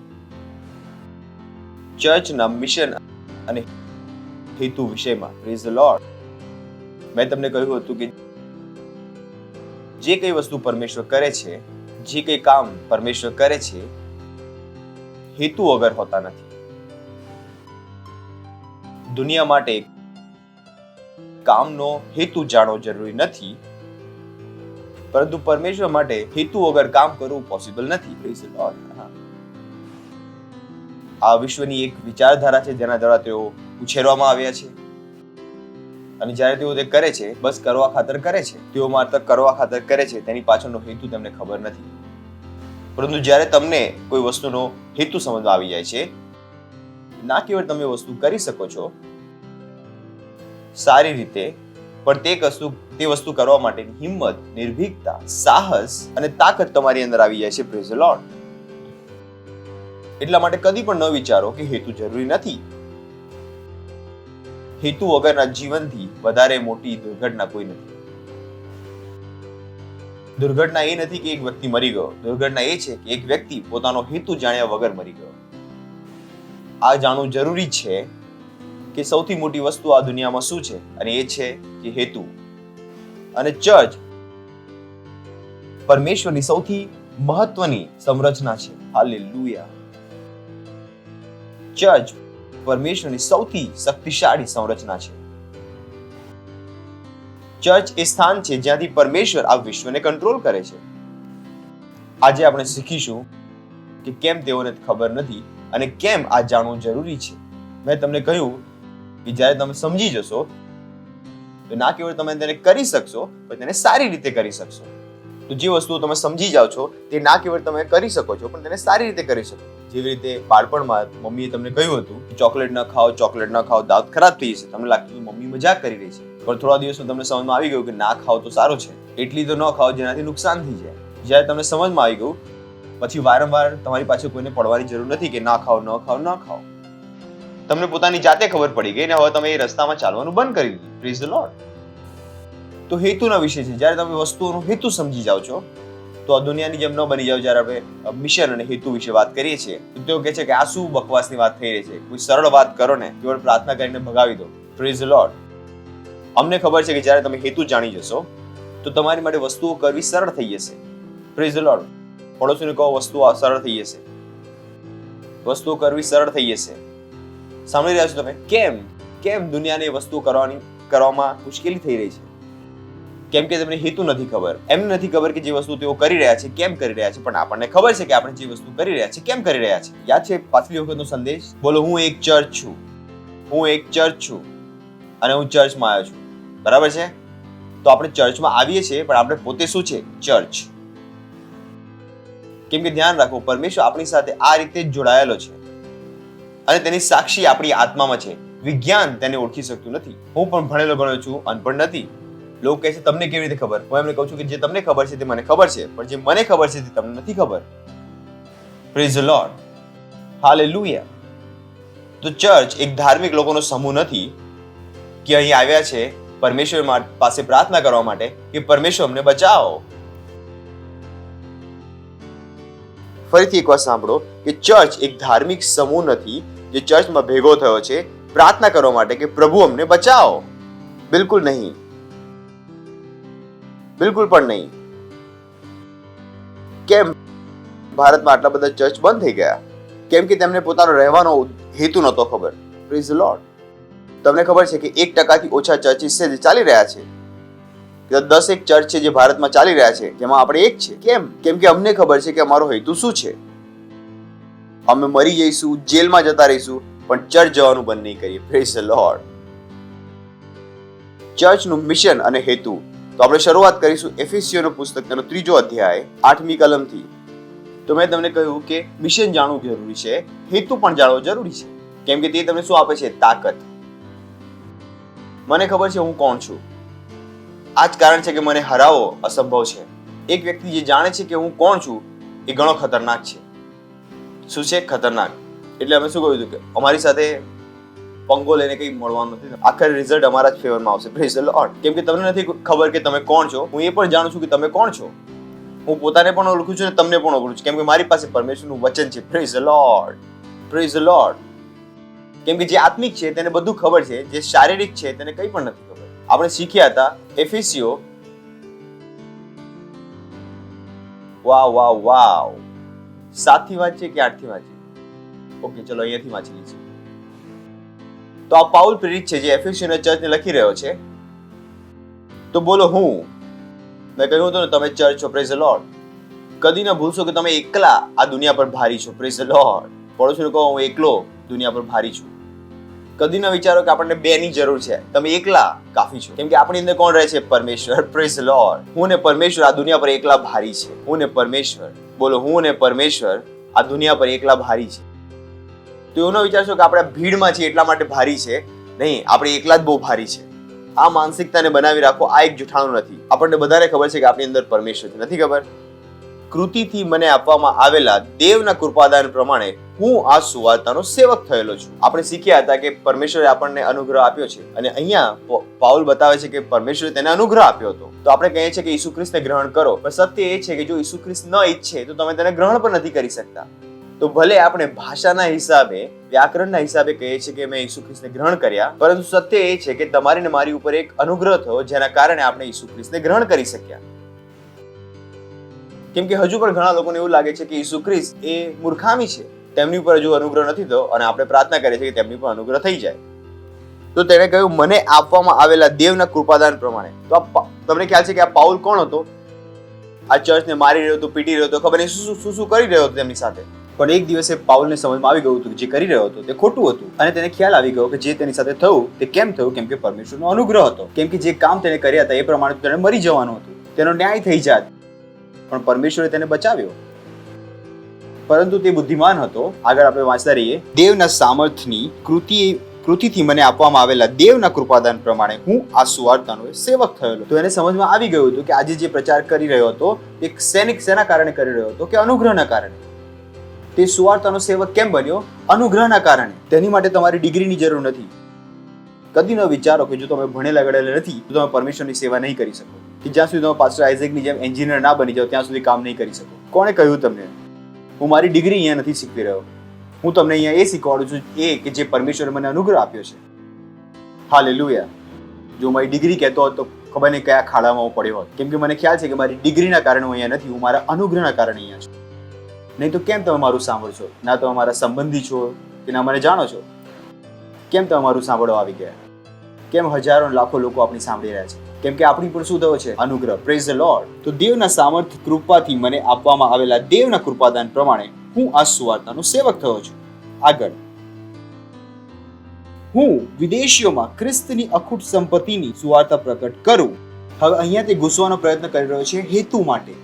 ચર્ચના મિશન અને હેતુ વિષયમાં. Praise the lord. મેં તમને કહ્યું હતું કે જે કઈ વસ્તુ પરમેશ્વર કરે છે, જે કઈ કામ પરમેશ્વર કરે છે, હેતુ વગર હોતા નથી. દુનિયા માટે કામનો હેતુ જાણવો જરૂરી નથી, પરંતુ પરમેશ્વર માટે હેતુ વગર કામ કરવું પોસિબલ નથી. Praise the Lord. આ વિશ્વની એક વિચારધારા છે જેના દ્વારા તેઓ ઉછેરવામાં આવ્યા છે અને જ્યારે તેઓ તે કરે છે બસ કરવા ખાતર કરે છે. તેઓ માત્ર કરવા ખાતર કરે છે, તેની પાછળનો હેતુ તેમને ખબર નથી. પરંતુ જ્યારે તમને કોઈ વસ્તુનો હેતુ સમજમાં આવી જાય છે, ના કેવળ તમે વસ્તુ કરી શકો છો સારી રીતે, પણ તે વસ્તુ કરવા માટેની હિંમત, નિર્ભીકતા, સાહસ અને તાકાત તમારી અંદર આવી જાય છે. Praise the lord. એટલા માટે કદી પણ ન વિચારો કે હેતુ જરૂરી નથી. હેતુ વગરના જીવનથી વધારે મોટી દુર્ઘટના કોઈ નથી. દુર્ઘટના એ નથી કે એક વ્યક્તિ મરી ગયો. દુર્ઘટના એ છે કે એક વ્યક્તિ પોતાનો હેતુ જાણ્યા વગર મરી ગયો. આ જાણવું જરૂરી છે કે સૌથી મોટી વસ્તુ આ દુનિયામાં શું છે, અને એ છે કે હેતુ. અને ચર્ચ પરમેશ્વરની સૌથી મહત્વની સંરચના છે. હાલેલુયા. ચર્ચ પરમેશ્વરની સૌથી શક્તિશાળી સંરચના છે. ચર્ચ એ સ્થાન છે જ્યાંથી પરમેશ્વર આ વિશ્વને કંટ્રોલ કરે છે. આજે આપણે શીખીશું કે કેમ તેઓને ખબર નથી અને કેમ આ જાણવું જરૂરી છે. મેં તમને કહ્યું કે જ્યારે તમે સમજી જશો તો ના કેવળ તમે તેને કરી શકશો, પણ તેને સારી રીતે કરી શકશો. તો જે વસ્તુઓ તમે સમજી જાઓ છો તે ના કેવળ તમે કરી શકો છો, પણ તેને સારી રીતે કરી શકો. જેવી રીતે બાળપણમાં મમ્મીએ તમને કહ્યું હતું કે ચોકલેટ ન ખાઓ, ચોકલેટ ન ખાઓ, દાંત ખરાબ થઈ જશે. તમને લાગતું મમ્મી મજાક કરી રહી છે, પણ થોડા દિવસમાં તમને સમજમાં આવી ગયું કે ના ખાઓ તો સારું છે, એટલી તો ન ખાઓ જેનાથી નુકસાન થઈ જાય. જ્યારે તમને સમજમાં આવી ગયું પછી વારંવાર તમારી પાસે કોઈને પડવાની જરૂર નથી કે ના ખાઓ, ન ખાઓ, ન ખાઓ. તમને પોતાની જાતે ખબર પડી ગઈ ને હવે તમે એ રસ્તામાં ચાલવાનું બંધ કરી દીધું. Praise the Lord. તો હેતુના વિષય છે. જ્યારે તમે વસ્તુઓનો હેતુ સમજી જાઓ છો તો આ દુનિયાની જેમ ન બની જાવ. જ્યારે આપણે મિશન અને હેતુ વિશે વાત કરીએ છીએ તો તેઓ કહે છે કે આ શું બકવાસની વાત થઈ રહી છે, કોઈ સરળ વાત કરો ને, કેવળ પ્રાર્થના કરીને ભગાવી દો. Praise the lord. અમને ખબર છે કે જ્યારે તમે હેતુ જાણી જશો તો તમારી માટે વસ્તુઓ કરવી સરળ થઈ જશે. Praise the lord. પડોશીને કહો વસ્તુઓ સરળ થઈ જશે. વસ્તુઓ કરવી સરળ થઈ જશે. સાંભળી રહ્યા છો તમે? કેમ દુનિયાને વસ્તુઓ કરવામાં મુશ્કેલી થઈ રહી છે? કેમ કે તેમને હેતુ નથી ખબર. એમને નથી ખબર કે જે વસ્તુ તેઓ કરી રહ્યા છે કેમ કરી રહ્યા છે, પણ આપણને ખબર છે કે આપણે જે વસ્તુ કરી રહ્યા છે કેમ કરી રહ્યા છે. યાદ છે પાછલી વખતનો સંદેશ? બોલો, હું એક ચર્ચ છું, હું એક ચર્ચ છું અને હું ચર્ચમાં આવ્યો છું. બરાબર છે? તો આપણે ચર્ચમાં આવીએ છીએ, પણ આપણે પોતે શું છે? ચર્ચ. કેમ કે ધ્યાન રાખો, પરમેશ્વર આપણી સાથે આ રીતે જ જોડાયેલો છે અને તેની સાક્ષી આપણી આત્મામાં છે. વિજ્ઞાન તેને ઓળખી શકતું નથી. હું પણ ભણેલો ગણ્યો છું, અનપઢ નથી. લોકો કહે છે તમને કેવી રીતે ખબર? હું એમને કહું છું કે જે તમને ખબર છે તે મને ખબર છે, પણ જે મને ખબર છે તે તમને નથી ખબર. Praise the Lord. હાલેલુયા. તો ચર્ચ એક ધાર્મિક લોકોનો સમૂહ નથી કે અહીં આવ્યા છે પરમેશ્વર પાસે પ્રાર્થના કરવા માટે કે પરમેશ્વર અમને બચાવો. ફરીથી એકવાર સાંભળો કે ચર્ચ એક ધાર્મિક સમૂહ નથી જે ચર્ચમાં ભેગો થયો છે પ્રાર્થના કરવા માટે કે પ્રભુ અમને બચાવો. બિલકુલ નહીં, બિલકુલ પણ નહીં. કેમ ભારતમાં આટલા બધા ચર્ચ બંધ થઈ ગયા? કેમ કે તેમને પોતાનો રહેવાનો હેતુ નહોતો ખબર. Praise the lord. તમને ખબર છે કે 1% ઓછા ચર્ચિસ છે જે ચાલી રહ્યા છે કે 10 ચર્ચ છે જે ભારતમાં ચાલી રહ્યા છે, જેમાં આપણે એક છે. કેમ? કેમ કે અમને ખબર છે કે અમારો હેતુ શું છે. અમે મરી જઈશું, જેલમાં જતા રહીશું, પણ ચર્ચ જવાનું બંધ નહીં કરીએ. Praise the Lord. ચર્ચનું મિશન અને હેતુ. તો આપણે શરૂઆત કરીશું એફેસીયોનો પુસ્તકનો 3 અધ્યાય 8મી કલમથી. તો મેં તમને કહ્યું કે મિશન જાણવું જરૂરી છે, હેતુ પણ જાણવો જરૂરી છે. કેમ કે તે તમને શું આપે છે? તાકાત. મને ખબર છે હું કોણ છું. આ જ કારણ છે કે મને હરાવવો અસંભવ છે. એક વ્યક્તિ જે જાણે છે કે હું કોણ છું એ ઘણો ખતરનાક છે. શું છે? ખતરનાક. એટલે અમે શું કહ્યું હતું કે અમારી સાથે પંગો લઈને કંઈ મળવાનું નથી. આખર રિઝલ્ટ અમારા જ ફેવરમાં આવશે. Praise the lord. કેમ કે તમને નથી ખબર કે તમે કોણ છો. હું એ પણ જાણું છું કે તમે કોણ છો. હું પોતાને પણ ઓળખું છું અને તમને પણ ઓળખું છું. કેમ કે મારી પાસે પરમેશ્વરનું વચન છે. Praise the lord. Praise the lord. કેમ કે જે આત્મિક છે તેને બધું ખબર છે, જે શારીરિક છે તેને કંઈ પણ નથી ખબર. આપણે શીખ્યા હતા એફેસીઓ. વાવ 7થી વાંચીએ કે 8થી વાંચીએ? ઓકે, ચલો અહીંયાથી વાંચી લઈશું. તો આ પાઉલ પ્રેરિત છે જે એફેસીયોના ચર્ચને લખી રહ્યો છે. તો બોલો હું. મેં કહ્યું હતું ને તમે ચર્ચ છો. Praise the lord. કદી ન ભૂલશો કે તમે એકલા આ દુનિયા પર ભારી છો. Praise the lord. પડોશીને કહો હું એકલો દુનિયા પર ભારી છું. કદી ન વિચારો કે આપણને બેની જરૂર છે. તમે એકલા કાફી છો. કેમ કે આપણી અંદર કોણ રહે છે? પરમેશ્વર. Praise the Lord. હું ને પરમેશ્વર આ દુનિયા પર એકલા ભારી છે. હું ને પરમેશ્વર. બોલો, હું ને પરમેશ્વર આ દુનિયા પર એકલા ભારી છે. તો એવું ન વિચારશો કે આપણે ભીડમાં છીએ એટલા માટે ભારી છે. નહીં, આપણે એકલા જ બહુ ભારી છે. આ માનસિકતાને બનાવી રાખો. આ એક જૂઠાણું નથી. આપણને બધાને ખબર છે કે આપણી અંદર પરમેશ્વર છે. નથી ખબર? કૃતિથી મને આપવામાં આવેલા દેવના કૃપાદાન પ્રમાણે હું આ સુવાર્તાનો સેવક થયેલો છું. આપણે શીખ્યા હતા કે પરમેશ્વરે આપણને અનુગ્રહ આપ્યો છે અને અહીંયા પાઉલ બતાવે છે કે પરમેશ્વરે તેને અનુગ્રહ આપ્યો હતો. તો આપણે કહીએ છીએ કે ઈસુ ખ્રિસ્તને ગ્રહણ કરો, પણ સત્ય એ છે કે જો ઈસુ ખ્રિસ્ત ન ઈચ્છે તો તમે તેને ગ્રહણ પણ નથી કરી શકતા. તો ભલે આપણે ભાષાના હિસાબે, વ્યાકરણના હિસાબે કહીએ છીએ કે મેં ઈસુ ખ્રિસ્તને ગ્રહણ કર્યા, પરંતુ સત્ય એ છે કે તમારી ને મારી ઉપર એક અનુગ્રહ થયો જેના કારણે આપણે ઈસુ ખ્રિસ્તને ગ્રહણ કરી શક્યા. કેમ કે હજુ પણ ઘણા લોકોને એવું લાગે છે કે ઈસુ ખ્રિસ્ત એ મૂર્ખામી છે, તેમની ઉપર હજુ અનુગ્રહ નથી થયો અને આપણે પ્રાર્થના કરીએ છીએ કે તેમની પર અનુગ્રહ થઈ જાય. તો તેણે કહ્યું મને આપવામાં આવેલા દેવના કૃપાદાન પ્રમાણે. તો તમને ખ્યાલ છે કે આ પાઉલ કોણ હતો? આ ચર્ચને મારી રહ્યો હતો, પીટી રહ્યો હતો, ખબર નહીં શું શું કરી રહ્યો હતો તેમની સાથે. પણ એક દિવસે પાઉલને સમજમાં આવી ગયું હતું કે જે કરી રહ્યો હતો તે ખોટું હતું અને તેને ખ્યાલ આવી ગયો કે જે તેની સાથે થયું તે કેમ થયું. કેમ કે પરમેશ્વરનો અનુગ્રહ હતો. કેમ કે જે કામ તેને કર્યા હતા એ પ્રમાણે તેને મરી જવાનું હતું, તેનો ન્યાય થઈ જાત, પણ પરમેશ્વરે તેને બચાવ્યો. પરંતુ તે બુદ્ધિમાન હતો. આગળ આપણે વાંચતા રહીએ. દેવના સામર્થ્યની કૃતિથી મને આપવામાં આવેલા દેવના કૃપાદાન પ્રમાણે હું આ સુવાર્તાનો સેવક થયેલો. તો એને સમજમાં આવી ગયું હતું કે આજે જે પ્રચાર કરી રહ્યો હતો તે શેના કારણે કરી રહ્યો હતો? કે અનુગ્રહના કારણે. તે સુવાર્તાનો સેવક કેમ બન્યો? અનુગ્રહના કારણે. તેની માટે તમારી ડિગ્રીની જરૂર નથી. કદી ન વિચારો કે જો તમે ભણેલા ગણેલા નથી તો તમે પરમેશ્વરની સેવા નહીં કરી શકો. કે જ્યાં સુધી તમે પાસ્ટર આઇઝેકની જેમ એન્જિનિયર ના બની જાઓ ત્યાં સુધી કામ નહીં કરી શકો. કોણે કહ્યું તમને? હું મારી ડિગ્રી અહીંયા નથી શીખવી રહ્યો. હું તમને અહીંયા એ શીખવાડું છું એ કે જે પરમેશ્વરે મને અનુગ્રહ આપ્યો છે. હાલેલુયા. જો મારી ડિગ્રી કહેતો હોત તો ખબર નહીં કયા ખાડામાં હું પડ્યો હોત. કેમ કે મને ખ્યાલ છે કે મારી ડિગ્રીના કારણે હું અહીંયા નથી, હું મારા અનુગ્રહના કારણે અહીંયા છું. નહીં તો કેમ તમે મારું સાંભળશો? ના તમે મારા સંબંધી છો કે ના મને જાણો છો. કેમ તમે મારું સાંભળવા આવી ગયા? કેમ હજારો લાખો લોકો આપણી સાંભળી રહ્યા છે? કેમ કે આપણી પર શું થયો છે? અનુગ્રહ. Praise the Lord. તો દેવના સામર્થ્ય કૃપાથી મને આપવામાં આવેલા દેવના કૃપાદાન પ્રમાણે હું આ સુવાર્તાનો સેવક થયો છું. આગળ, હું વિદેશીઓમાં ખ્રિસ્તની અખૂટ સંપત્તિની સુવાર્તા પ્રકટ કરું. હવે અહીંયા તે ઘૂસવાનો પ્રયત્ન કરી રહ્યો છે હેતુ માટે.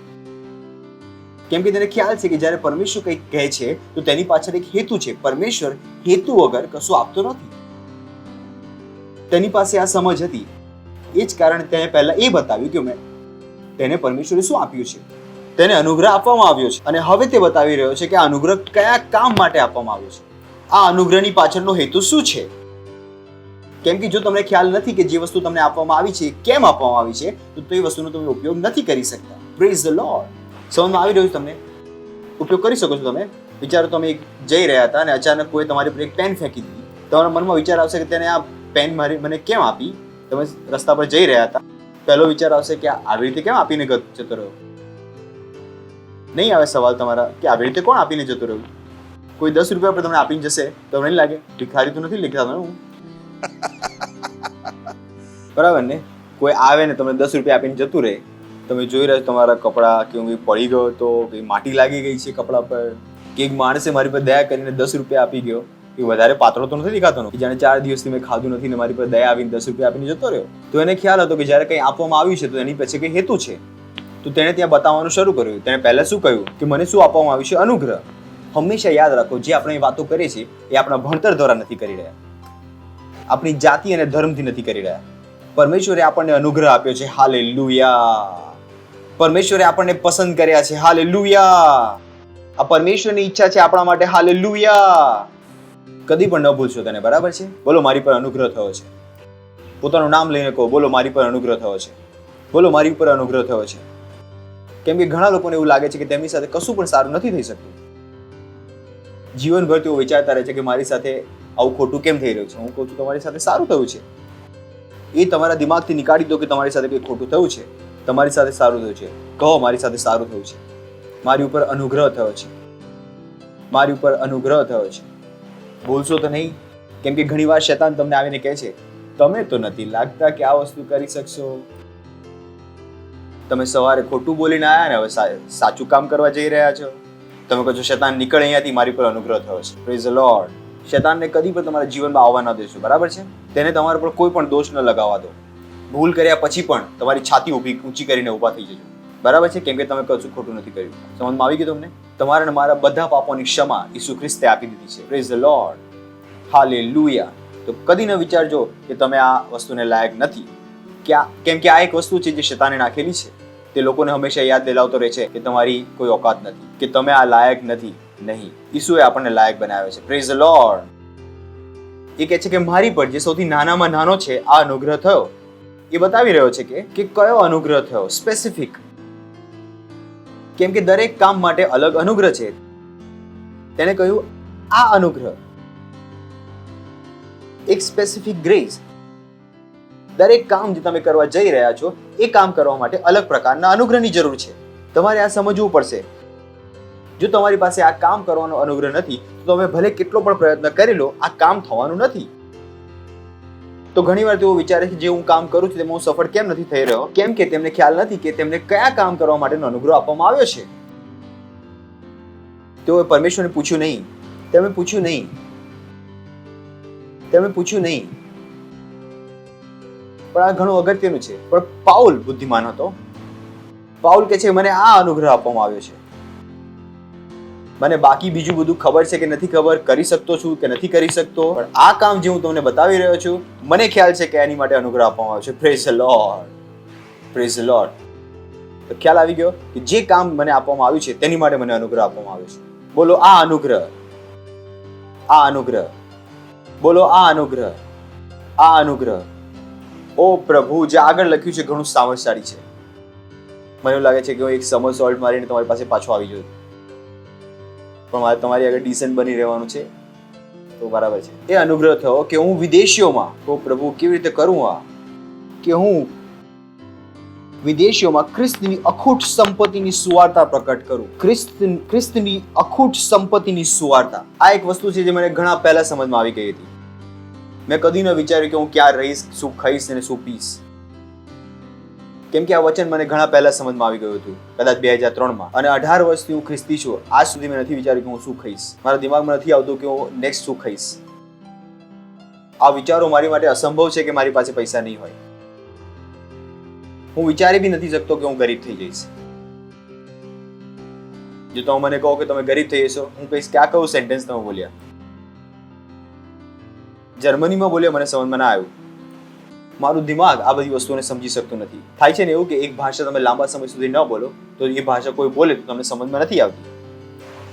કેમ કે તેને ખ્યાલ છે કે જ્યારે પરમેશ્વર કંઈક કહે છે તો તેની પાછળ એક હેતુ છે. પરમેશ્વર હેતુ વગર કશું આપતો નથી. તેની પાસે આ સમજ હતી. એ જ કારણે તેને પહેલા એ બતાવ્યું કે મેં તેને પરમેશ્વરે શું આપ્યું છે. તેને અનુગ્રહ આપવામાં આવ્યો છે અને હવે તે બતાવી રહ્યો છે કે આ અનુગ્રહ કયા કામ માટે આપવામાં આવ્યો છે. આ અનુગ્રહની પાછળનો હેતુ શું છે? કેમ કે જો તમને ખ્યાલ નથી કે જે વસ્તુ તમને આપવામાં આવી છે કેમ આપવામાં આવી છે તો તે વસ્તુનો તમે ઉપયોગ નથી કરી શકતા. Praise the lord. સમજમાં આવી રહ્યું છે તમને? ઉપયોગ કરી શકો છો તમે. વિચારો તમે જઈ રહ્યા હતા અને અચાનક કોઈ તમારી પર એક પેન ફેંકી દીધી. તમારા મનમાં વિચાર આવશે કે તેને આ પેન મને કેમ આપી? તમે રસ્તા પર જઈ રહ્યા હતા, પહેલો વિચાર આવશે કે આવી રીતે કેમ આપીને જતો રહ્યો? નહીં આવે સવાલ તમારા કે આવી રીતે કોણ આપીને જતો રહ્યું? કોઈ 10 રૂપિયા પર તમને આપીને જશે તો નહીં લાગે ભિખારી તો નથી લખતા હું? બરાબર ને? કોઈ આવે ને તમને 10 રૂપિયા આપીને જતું રહે, તમે જોઈ રહ્યા છો તમારા કપડાં કે હું પડી ગયો તો કે માટી લાગી ગઈ છે કપડા પર, કે એક માણસે મારી પર દયા કરીને 10 રૂપિયા આપી ગયો, એ વધારે પાતળો તો નથી દેખાતો કે જાણે 4 દિવસથી મેં ખાધું નથી ને મારી પર દયા આવીને 10 રૂપિયા આપીને જતો રહ્યો. તો એને ખ્યાલ હતો કે જ્યારે કંઈ આપવામાં આવ્યું છે તો એની પછી કંઈ હેતુ છે. તો તેણે ત્યાં બતાવવાનું શરૂ કર્યું. તેણે પહેલા શું કહ્યું કે મને શું આપવામાં આવ્યું છે? અનુગ્રહ. હંમેશા યાદ રાખો, જે આપણે વાતો કરીએ છીએ એ આપણા ભણતર દ્વારા નથી કરી રહ્યા, આપણી જાતિ અને ધર્મથી નથી કરી રહ્યા. પરમેશ્વરે આપણને અનુગ્રહ આપ્યો છે. હાલેલુયા. પરમેશ્વરે આપણને પસંદ કર્યા છે. હાલેલુયા. આ પરમેશ્વરની ઈચ્છા છે આપણા માટે. હાલેલુયા. કદી પણ ન ભૂલશો તેને, બરાબર છે? બોલો મારી પર અનુગ્રહ થયો છે. પોતાનું નામ લઈને કહો, બોલો મારી પર અનુગ્રહ થયો છે. બોલો મારી પર અનુગ્રહ થયો છે. કેમ કે ઘણા લોકોને એવું લાગે છે કે તેમની સાથે કશું પણ સારું નથી થઈ શકતું. જીવનભર તેઓ વિચારતા રહે છે કે મારી સાથે આવું ખોટું કેમ થઈ રહ્યું છે. હું કહું છું તમારી સાથે સારું થયું છે. એ તમારા દિમાગથી નીકાળી દો કે તમારી સાથે કંઈ ખોટું થયું છે. તમારી સાથે સારું થયું છે. કહો મારી સાથે સારું થયું છે. મારી ઉપર અનુગ્રહ થયો છે. મારી ઉપર અનુગ્રહ થયો છે. બોલશો તો નહીં? કેમ કે ઘણી વાર શૈતાન તમને આવીને કહે છે તમે તો નથી લાગતા કે આ વસ્તુ કરી શકશો. તમે સવારે ખોટું બોલીને આવ્યા ને હવે સાચું કામ કરવા જઈ રહ્યા છો. તમે કહો છો શૈતાન નીકળ અહીંયાથી, મારી પર અનુગ્રહ થયો છે. Praise the lord. શૈતાનને કદી પણ તમારા જીવનમાં આવવા ન દેશો, બરાબર છે? તેને તમારા પર કોઈ પણ દોષ ન લગાવવા દો. ભૂલ કર્યા પછી પણ તમારી છાતી ઊંચી કરીને ઊભા થઈ જજો, બરાબર છે? કેમ કે તમે કશું ખોટું નથી કર્યું. સમજમાં આવી ગયું તમને? તમારા અને મારા બધા પાપોની ક્ષમા ઈસુ ખ્રિસ્તે આપી દીધી છે. Praise the Lord. હાલેલુયા. તો કદી ન વિચારજો કે તમે આ વસ્તુને લાયક નથી. કેમ કે આ એક વસ્તુ છે જે શૈતાને નાખેલી છે. તે લોકોને હંમેશા યાદ દિલાવતો રહે છે કે તમારી કોઈ ઓકાત નથી, કે તમે આ લાયક નથી. નહીં, ઈસુએ આપણને લાયક બનાવ્યો છે. Praise the lord. એ કહે છે કે મારી પર જે સૌથી નાનામાં નાનો છે આ અનુગ્રહ થયો. એ બતાવી રહ્યો છે કે કયો અનુગ્રહ થયો, સ્પેસિફિક. કેમ કે દરેક કામ માટે અલગ અનુગ્રહ છે. તેને કહ્યું આ અનુગ્રહ, એક સ્પેસિફિક ગ્રેસ. દરેક કામ જે તમે કરવા જઈ રહ્યા છો એ કામ કરવા માટે અલગ પ્રકારના અનુગ્રહની જરૂર છે. તમારે આ સમજવું પડશે. જો તમારી પાસે આ કામ કરવાનો અનુગ્રહ નથી તો તમે ભલે કેટલો પણ પ્રયત્ન કરી લો, આ કામ થવાનું નથી. તો ઘણીવાર તેઓ વિચારે છે જે હું કામ કરું છું તેમાં હું સફળ કેમ નથી થઈ રહ્યો? કેમ કે તેમને ખ્યાલ નથી કે તેમને કયા કામ કરવા માટેનો અનુગ્રહ આપવામાં આવ્યો છે. તેઓએ પરમેશ્વરને પૂછ્યું નહીં. તેમણે પૂછ્યું નહીં. પણ આ ઘણું અગત્યનું છે. પણ પાઉલ બુદ્ધિમાન હતો. પાઉલ કહે છે મને આ અનુગ્રહ આપવામાં આવ્યો છે. મને બાકી બીજું બધું ખબર છે કે નથી ખબર, કરી શકતો છું કે નથી કરી શકતો, પણ આ કામ જે હું તમને બતાવી રહ્યો છું મને ખ્યાલ છે કે એની માટે અનુગ્રહ આપવામાં આવ્યો છે. Praise the lord. Praise the Lord. તો ખ્યાલ આવી ગયો કે જે કામ મને આપવામાં આવ્યું છે તેની માટે મને અનુગ્રહ આપવામાં આવ્યો છે. બોલો આ અનુગ્રહ. આ અનુગ્રહ. બોલો આ અનુગ્રહ. આ અનુગ્રહ. ઓ પ્રભુ, જે આગળ લખ્યું છે ઘણું સામર્થશાળી છે. મને એવું લાગે છે કે હું એક સમર સોલ્ટ મારીને તમારી પાસે પાછો આવી જઉં, પણ મારે તમારી આગળ ડિસેન્ટ બની રહેવાનું છે. તો બરાબર છે. એ અનુગ્રહ થયો કે હું વિદેશીઓમાં, ઓ પ્રભુ કેવી રીતે કરું આ, કે હું વિદેશીઓમાં ખ્રિસ્તની અખૂટ સંપત્તિની સુવાર્તા પ્રકટ કરું. ખ્રિસ્તની અખૂટ સંપત્તિની સુવાર્તા. આ એક વસ્તુ છે જે મને ઘણા પહેલા સમજમાં આવી ગઈ હતી. મેં કદી ન વિચાર્યું કે હું ક્યાં રહીશ, શું ખાઈશ અને શું પીશ. કેમ કે આ વચન મને ઘણા પહેલા સમજમાં આવી ગયું હતું, કદાચ 2003માં. અને 18 વર્ષથી હું ખ્રિસ્તી છું. આજ સુધી મેં નથી વિચાર્યું કે હું શું ખાઈશ. મારા દિમાગમાં નથી આવતું કે હું નેક્સ્ટ શું ખાઈશ. આ વિચારો મારી માટે અસંભવ છે કે મારી પાસે પૈસા નહીં હોય. હું વિચારી બી નથી શકતો કે હું ગરીબ થઈ જઈશ. જો તમે મને કહો કે તમે ગરીબ થઈ જશો, હું કહીશ કે આ કયું સેન્ટેન્સ તમે બોલ્યા? જર્મનીમાં બોલ્યા, મને સમજમાં ના આવ્યું. મારું દિમાગ આ બધી વસ્તુઓને સમજી શકતું નથી. થાય છે ને એવું કે એક ભાષા તમે લાંબા સમય સુધી ન બોલો તો એ ભાષા કોઈ બોલે તો તમને સમજમાં નથી આવતી.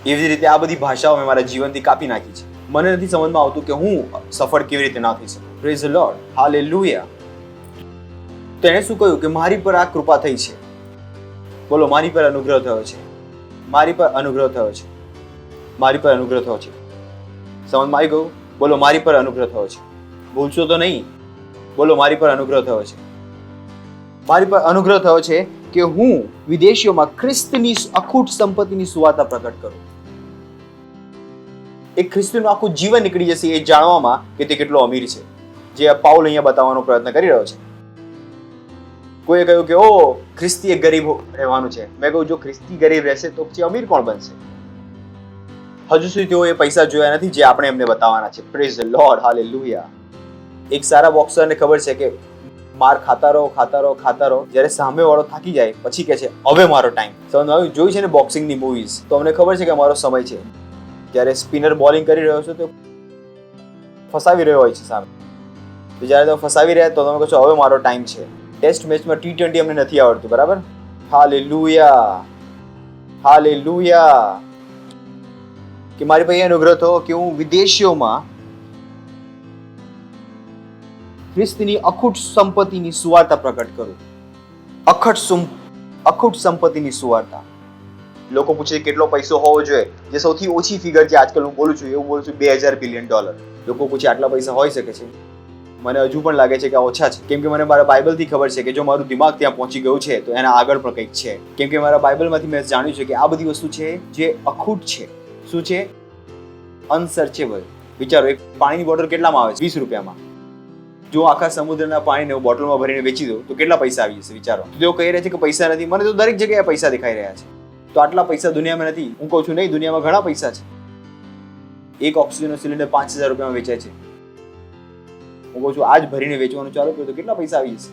એવી જ રીતે આ બધી ભાષાઓ મેં મારા જીવનથી કાપી નાખી છે. મને નથી સમજમાં આવતું કે હું સફળ કેવી રીતે ના થઈ શકું. Praise the Lord. હાલેલુયા. તેણે શું કહ્યું કે મારી પર આ કૃપા થઈ છે. બોલો મારી પર અનુગ્રહ થયો છે. મારી પર અનુગ્રહ થયો છે. મારી પર અનુગ્રહ થયો છે. સમજમાં આવી ગયું? બોલો મારી પર અનુગ્રહ થયો છે. ભૂલશો તો નહીં. બોલો મારી પર અનુગ્રહ થયો છે. મારી પર અનુગ્રહ થયો છે કે હું વિદેશીઓમાં ખ્રિસ્તની અખૂટ સંપત્તિની સુવાર્તા પ્રકટ કરું. એક ખ્રિસ્તીનું આખું જીવન નીકળી જશે એ જાણવામાં કે તે કેટલો અમીર છે, જે પાઉલ અહીંયા બતાવવાનો પ્રયત્ન કરી રહ્યો છે. કોઈએ કહ્યું કે ઓ ખ્રિસ્તી એક ગરીબ રહેવાનું છે. મેં કહ્યું જો ખ્રિસ્તી ગરીબ રહેશે તો પછી અમીર કોણ બનશે? હજુ સુધી તેઓએ પૈસા જોયા નથી જે આપણે એમને બતાવવાના છે. Praise the Lord, hallelujah. એક સારા બોક્સરને ખબર છે કે માર ખાતા રહો. જ્યારે સામે વાળો થાકી જાય પછી કહે છે હવે મારો ટાઈમ. સમજ આવ્યું? જોઈ છે ને બોક્સિંગની મૂવીઝ, તો અમને ખબર છે કે અમારો સમય છે. જ્યારે સ્પિનર બોલિંગ કરી રહ્યો છે તો ફસાવી રહ્યો હોય છે સામે, તો જ્યારે તમે ફસાવી રહ્યા તો તમે કહો છો હવે મારો ટાઈમ છે. ટેસ્ટ મેચમાં T20 અમને નથી આવડતું, બરાબર? Hallelujah, hallelujah. કે મારી પાસે અનુગ્રહ થયો કે હું વિદેશીઓમાં ખ્રિસ્તની અખૂટ સંપત્તિની સુવાર્તા પ્રકટ કરું. અખૂટ સંપત્તિની સુવાર્તા. લોકો પૂછે કેટલો પૈસો હોવો જોઈએ, જે સૌથી ઓછી ફિગર જે આજકાલ હું બોલું છું એવું બોલું છું $2000 બિલિયન. લોકો પૂછે આટલા પૈસા હોઈ શકે છે? મને હજુ પણ લાગે છે કે આ ઓછા છે, કેમ કે મને મારા બાઇબલથી ખબર છે કે જો મારું દિમાગ ત્યાં પહોંચી ગયું છે તો એના આગળ પણ કંઈક છે. કેમ કે મારા બાઇબલમાંથી મેં જાણ્યું છે કે આ બધી વસ્તુ છે જે અખૂટ છે. શું છે? અનસર્ચેબલ. વિચારો, એક પાણીની બોટલ કેટલામાં આવે છે? 20 રૂપિયામાં. જો આખા સમુદ્રના પાણીને હું બોટલમાં ભરીને વેચી દઉં તો કેટલા પૈસા આવી જશે? વિચારો. તેઓ કહી રહ્યા છે કે પૈસા નથી. મને તો દરેક જગ્યાએ પૈસા દેખાઈ રહ્યા છે. તો આટલા પૈસા દુનિયામાં નથી. હું કહું છું નહીં, દુનિયામાં ઘણા પૈસા છે. એક ઓક્સિજનનો સિલિન્ડર 5000 રૂપિયામાં વેચાય છે. હું કહું છું આજ ભરીને વેચવાનું ચાલુ કર્યું તો કેટલા પૈસા આવી જશે?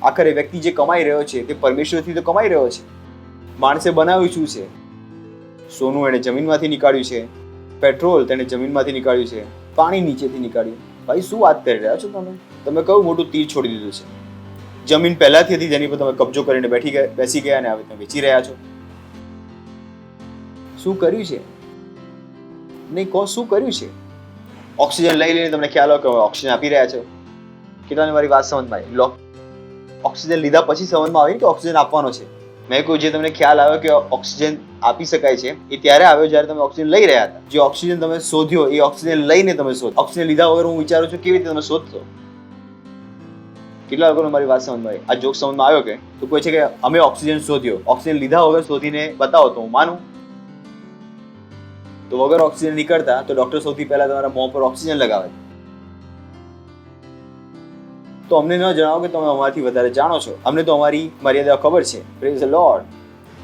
આખરે વ્યક્તિ જે કમાઈ રહ્યો છે તે પરમેશ્વરથી તો કમાઈ રહ્યો છે. માણસે બનાવ્યું શું છે? સોનું એને જમીનમાંથી નીકાળ્યું છે, પેટ્રોલ તેને જમીનમાંથી નીકાળ્યું છે, પાણી નીચેથી નીકાળ્યું. ભાઈ શું વાત કરી રહ્યા છો તમે? તમે કયું મોટું તીર છોડી દીધું છે? જમીન પહેલાથી હતી જેની પર તમે કબજો કરીને બેસી ગયા અને હવે તમે વેચી રહ્યા છો. શું કર્યું છે? નહીં કહો શું કર્યું છે? ઓક્સિજન લઈ લઈને તમને ખ્યાલ હોય કે ઓક્સિજન આપી રહ્યા છો. કેટલાને મારી વાત સમજમાં આવી? ઓક્સિજન લીધા પછી સમજમાં આવી કે ઓક્સિજન આપવાનો છે. મેં કહ્યું જે તમને ખ્યાલ આવ્યો કે ઓક્સિજન આપી શકાય છે એ ત્યારે આવ્યો જ્યારે તમે ઓક્સિજન લઈ રહ્યા હતા. જે ઓક્સિજન તમે શોધ્યો એ ઓક્સિજન લઈને તમે શોધો. ઓક્સિજન લીધા વગર હું વિચારું છું કેવી રીતે તમે શોધશો? કેટલા લોકોને મારી વાત સમજમાં આવી? આ જોક સમજમાં આવ્યો કે? તો કોઈ છે કે અમે ઓક્સિજન શોધ્યો. ઓક્સિજન લીધા વગર શોધીને બતાવો તો હું માનું. તો વગર ઓક્સિજન નીકળતા તો ડોક્ટર સૌથી પહેલા તમારા મોં પર ઓક્સિજન લગાવે. તો અમને ન જણાવો કે તમે અમારાથી વધારે જાણો છો. અમને તો અમારી મર્યાદા ખબર છે. Praise the lord.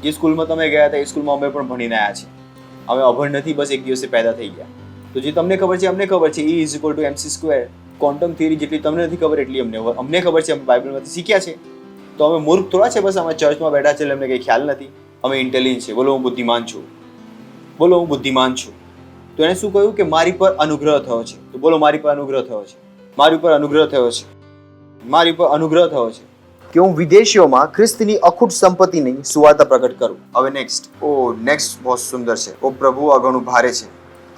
જે સ્કૂલમાં તમે ગયા હતા એ સ્કૂલમાં અમે પણ ભણીને આવ્યા છીએ. અમે અભણ નથી, બસ એક દિવસે પેદા થઈ ગયા. તો જે તમને ખબર છે અમને ખબર છે. E = mc². ક્વોન્ટમ થિયરી જેટલી તમને નથી ખબર એટલી અમને ખબર છે. અમે બાઇબલમાંથી શીખ્યા છે. તો અમે મૂર્ખ થોડા છે? બસ અમે ચર્ચમાં બેઠા છે એટલે અમને કંઈ ખ્યાલ નથી. અમે ઇન્ટેલિજન્ટ છે. બોલો હું બુદ્ધિમાન છું. બોલો હું બુદ્ધિમાન છું. તો એને શું કહ્યું કે મારી પર અનુગ્રહ થયો છે. તો બોલો મારી પર અનુગ્રહ થયો છે. મારી પર અનુગ્રહ થયો છે. મારી પર અનુગ્રહ થયો છે કે હું વિદેશીઓમાં ખ્રિસ્તની અખૂટ સંપત્તિની સુવાર્તા પ્રકટ કરું. હવે નેક્સ્ટ બહુ સુંદર છે. ઓ પ્રભુ, આ ઘણું ભારે છે.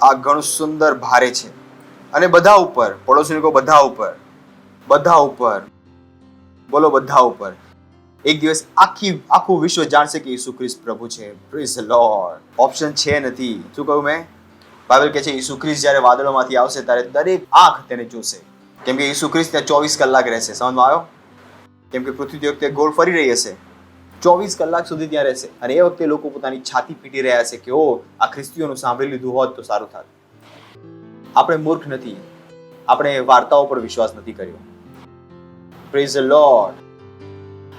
આ ઘણું સુંદર ભારે છે. અને બધા ઉપર, પડોશીને કહો બધા ઉપર, બધા ઉપર, બોલો બધા ઉપર. એક દિવસ આખું વિશ્વ જાણશે કે ઈસુ ખ્રિસ્ત પ્રભુ છે. Praise the lord. ઓપ્શન છે નથી. શું કહ્યું મેં? બાઇબલ કહે છે ઈસુ ખ્રિસ્ત જ્યારે વાદળોમાંથી આવશે ત્યારે દરેક આંખ તેને જોશે. કેમ કે ઈસુ ખ્રિસ્ત ત્યાં 24 કલાક રહેશે. સમજમાં આવ્યો? કેમ કે પૃથ્વી તે વખતે ગોળ ફરી રહી હશે. 24 કલાક સુધી ત્યાં રહેશે. અને એ વખતે લોકો પોતાની છાતી પીટી રહ્યા છે કે ઓ આ ખ્રિસ્તીઓનું સાંભળી લીધું હોત તો સારું થાત. આપણે મૂર્ખ નથી. આપણે વાર્તાઓ પર વિશ્વાસ નથી કર્યો. Praise the Lord.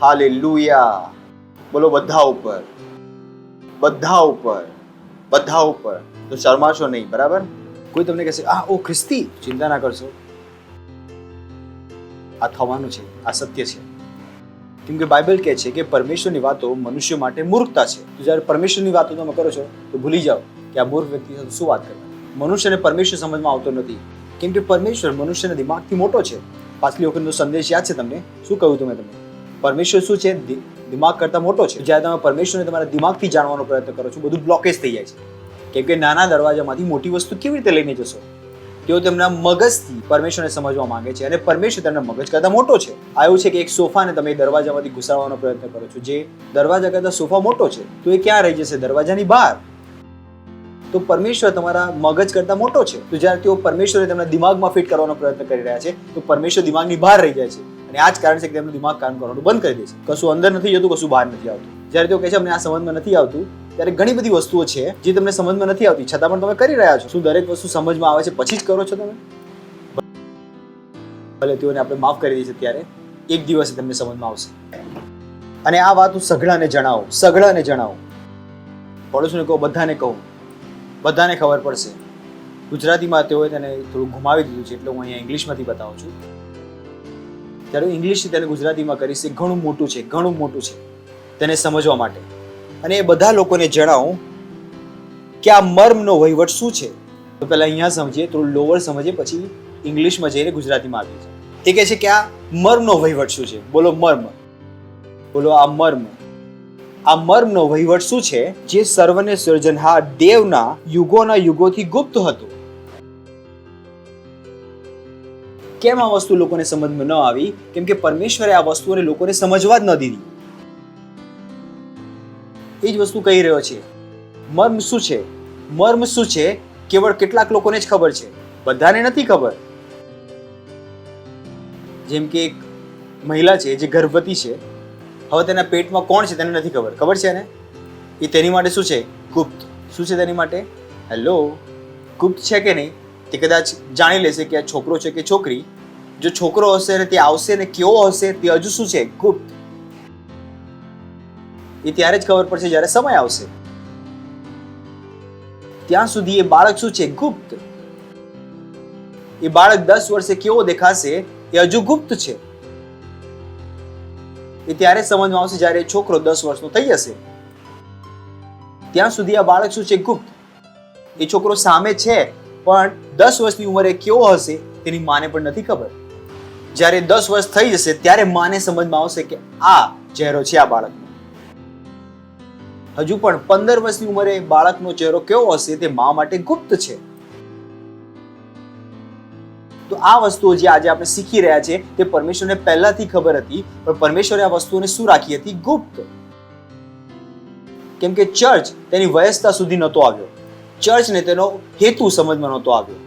હાલેલુયા. બોલો બધા ઉપર, બધા ઉપર, બધા ઉપર. તો શરમાશો નહીં, બરાબર? કોઈ તમને કહેશે ઓ ખ્રિસ્તી, ચિંતા ના કરશો. આ થવાનું છે. આ સત્ય છે. કેમ કે બાઇબલ કહે છે કે પરમેશ્વરની વાતો મનુષ્ય માટે મૂર્ખતા છે. તો જ્યારે પરમેશ્વરની વાતો તમે કરો છો તો ભૂલી જાઓ કે આ મૂર્ખ વ્યક્તિ સાથે શું વાત કરવાની. મનુષ્યને પરમેશ્વર સમજમાં આવતો નથી. કેમ કે પરમેશ્વર મનુષ્યના દિમાગથી મોટો છે. પાછલી વખતનો સંદેશ યાદ છે તમને? શું કહ્યું તમે? પરમેશ્વર શું છે? દિમાગ કરતા મોટો છે. જ્યારે તમે પરમેશ્વરને તમારા દિમાગથી જાણવાનો પ્રયત્ન કરો છો બધું બ્લોકેજ થઈ જાય છે. કેમ કે નાના દરવાજામાંથી મોટી વસ્તુ કેવી રીતે લઈને જશો? તેઓ તેમના મગજથી પરમેશ્વરને સમજવા માંગે છે અને પરમેશ્વર તેમના મગજ કરતા મોટો છે. આ એવું છે કે એક સોફાને તમે દરવાજામાંથી ઘુસાડવાનો પ્રયત્ન કરો છો, જે દરવાજા કરતા સોફા મોટો છે, તો એ ક્યાં રહી જશે? દરવાજાની બહાર. તો પરમેશ્વર તમારા મગજ કરતા મોટો છે. તો જ્યારે તેઓ પરમેશ્વરને તેમના દિમાગમાં ફિટ કરવાનો પ્રયત્ન કરી રહ્યા છે તો પરમેશ્વર દિમાગની બહાર રહી જાય છે. અને આ જ કારણ છે કે તેમનું દિમાગ કામ કરવાનું બંધ કરી દે છે. કશું અંદર નથી જતું, કશું બહાર નથી આવતું. જ્યારે તેઓ કહે છે અમને આ સમજમાં નથી આવતું, ત્યારે ઘણી બધી વસ્તુઓ છે જે તમને સમજમાં નથી આવતી, છતાં પણ તમે કરી રહ્યા છો. શું દરેક વસ્તુ સમજમાં આવે છે પછી જ કરો છો તમે? ભલે તેઓને આપણે માફ કરી દઈએ છીએ ત્યારે, એક દિવસે તમને સમજમાં આવશે. અને આ વાત હું સઘળાને જણાવું. પડોશીને કહું, બધાને કહું, બધાને ખબર પડશે. ગુજરાતીમાં તેઓએ તેને થોડું ઘુમાવી દીધું છે, એટલે હું અહીંયા ઇંગ્લિશમાંથી બતાવું છું. ત્યારે હું ઇંગ્લિશથી તેને ગુજરાતીમાં કરીશ. એ ઘણું મોટું છે તેને સમજવા માટે. અને એ બધા લોકોને જણાવું કે આ મર્મનો વહીવટ શું છે. તો પહેલા અહીંયા સમજીએ, થોડું લોવર સમજીએ, પછી ઇંગ્લિશમાં જઈને ગુજરાતીમાં આવીએ છીએ. એ કહે છે કે આ મર્મનો વહીવટ શું છે. બોલો મર્મ. બોલો આ મર્મ. આ મર્મનો વહીવટ શું છે? જે સર્વને સર્જનહાર દેવના યુગોના યુગોથી ગુપ્ત હતું. કેમ આ વસ્તુ લોકોને સમજમાં ન આવી? કેમ કે પરમેશ્વરે આ વસ્તુઓને લોકોને સમજવા જ ન દીધી. એ જ વસ્તુ કહી રહ્યો છે. મર્મ શું છે? મર્મ શું છે? કેવળ કેટલાક લોકોને જ ખબર છે, બધાને નથી ખબર. જેમ કે એક મહિલા છે જે ગર્ભવતી છે, હવે તેના પેટમાં કોણ છે તેને નથી ખબર. ખબર છે ને? એ તેની માટે શું છે? ગુપ્ત. શું છે તેની માટે? હેલો, ગુપ્ત છે કે નહીં તે કદાચ જાણી લેશે કે આ છોકરો છે કે છોકરી. જો છોકરો હશે ને તે આવશે ને કેવો હશે તે હજુ શું છે? ગુપ્ત. એ ત્યારે જ ખબર પડશે જ્યારે સમય આવશે. ત્યાં સુધી એ બાળક શું છે? ગુપ્ત. એ બાળક 10 વર્ષે કેવો દેખાશે એ હજુ ગુપ્ત છે. એ ત્યારે સમજમાં આવશે જ્યારે છોકરો 10 વર્ષનો થઈ જશે. ત્યાં સુધી આ બાળક શું છે? ગુપ્ત. એ છોકરો સામે છે પણ 10 વર્ષની ઉંમરે કેવો હશે તેની માને પણ નથી ખબર. જ્યારે 10 વર્ષ થઈ જશે ત્યારે માને સમજમાં આવશે કે આ ચહેરો છે આ બાળકનો. હજુ પણ 15 વર્ષની ઉંમરે બાળકનો ચહેરો કેવો હશે તે મા માટે ગુપ્ત છે. તો આ વસ્તુઓ જે આજે આપણે શીખી રહ્યા છે તે પરમેશ્વરને પહેલાથી ખબર હતી, પણ પરમેશ્વરે આ વસ્તુઓને શું રાખી હતી? ગુપ્ત. કેમ કે ચર્ચ તેની વયસ્કતા સુધી નહોતો આવ્યો. ચર્ચને તેનો હેતુ સમજમાં નહોતો આવ્યો.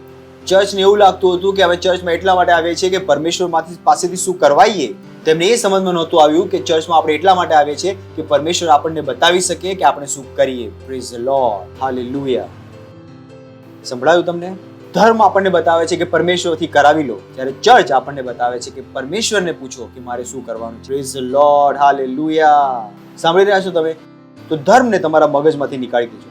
ચર્ચને એવું લાગતું હતું કે અમે ચર્ચમાં એટલા માટે આવીએ છીએ કે પરમેશ્વર પાસેથી શું કરવાઈએ. તેમને એ સમજમાં નહોતું આવ્યું કે ચર્ચમાં આપણે એટલા માટે આવીએ છીએ કે પરમેશ્વર આપણને બતાવી શકે કે આપણે શું કરીએ. Praise the Lord, hallelujah. સંભળાયું તમને? ધર્મ આપણને બતાવે છે કે પરમેશ્વરથી કરાવી લો, જ્યારે ચર્ચ આપણને બતાવે છે કે પરમેશ્વરને પૂછો કે મારે શું કરવાનું. Praise the Lord, hallelujah. સાંભળી રહ્યા છો તમે? તો ધર્મને તમારા મગજમાંથી નીકાળી દેજો.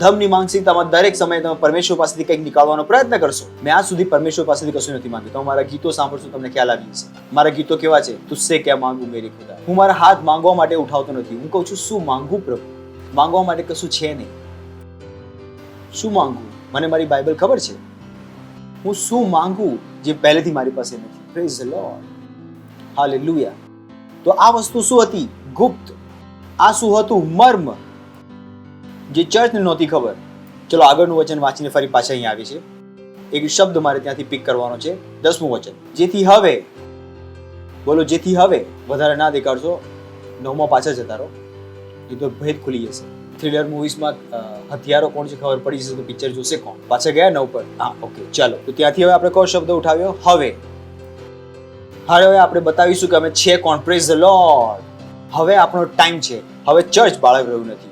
ધર્મની માનસિકતામાં દરેક સમયે તમે પરમેશ્વર પાસેથી કંઈક નીકાળવાનો પ્રયત્ન કરશો. મેં આજ સુધી પરમેશ્વર પાસેથી કશું નથી માંગ્યું. તમે મારા ગીતો સાંભળશો તમને ખ્યાલ આવી જશે. મારા ગીતો કેવા છે? તુસ્સે ક્યાં માંગુ મેરી ખુદા. હું મારા હાથ માંગવા માટે ઉઠાવતો નથી. હું કહું છું શું માંગુ પ્રભુ. માંગવા માટે કશું છે નહીં. શું માંગુ? મને મારી બાઇબલ ખબર છે. હું શું માંગુ જે પહેલેથી મારી પાસે નથી. Praise the Lord, hallelujah. તો આ વસ્તુ શું હતી? ગુપ્ત. આ શું હતું? મર્મ, જે ચર્ચને નહોતી ખબર. ચલો આગળનું વચન વાંચીને ફરી પાછા અહીંયા આવી છે. એક શબ્દ મારે ત્યાંથી પિક કરવાનો છે. 10મું વચન. જેથી હવે, બોલો જેથી હવે. વધારે ના દેખાડશો, 9માં પાછા જતા રહો, એ તો ભેદ ખુલી જશે. થ્રિલર મૂવીઝમાં હથિયારો કોણ છે ખબર પડી જશે તો પિક્ચર જોશે કોણ. પાછા ગયા 9 પર. હા, ઓકે, ચાલો. તો ત્યાંથી હવે આપણે કયો શબ્દ ઉઠાવ્યો? હવે. હવે આપણે બતાવીશું કે અમે છે કોણ. Praise the lord. હવે આપણો ટાઈમ છે. હવે ચર્ચ બાળક રહ્યું નથી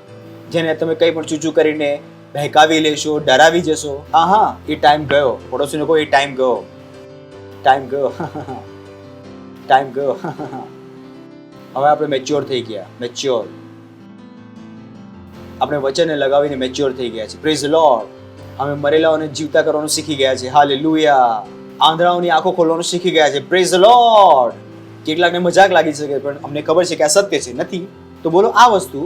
જેને તમે કંઈ પણ ચૂચું કરીને બહેકાવી લેશો, ડરાવી જશો. હા, એ ટાઈમ ગયો. પડોશીને કહો એ ટાઈમ ગયો. ટાઈમ ગયો. ટાઈમ ગયો. હવે આપણે મેચ્યોર થઈ ગયા. મેચ્યોર. આપણે વચનને લગાવીને મેચ્યોર થઈ ગયા છે. Praise the lord. અમે મરેલાઓને જીવતા કરવાનું શીખી ગયા છે. હાલેલુયા. આંધળાઓની આંખો ખોલવાનું શીખી ગયા છે. Praise the lord. કેટલાકને મજાક લાગી શકે પણ અમને ખબર છે કે આ સત્ય છે. નથી તો બોલો આ વસ્તુ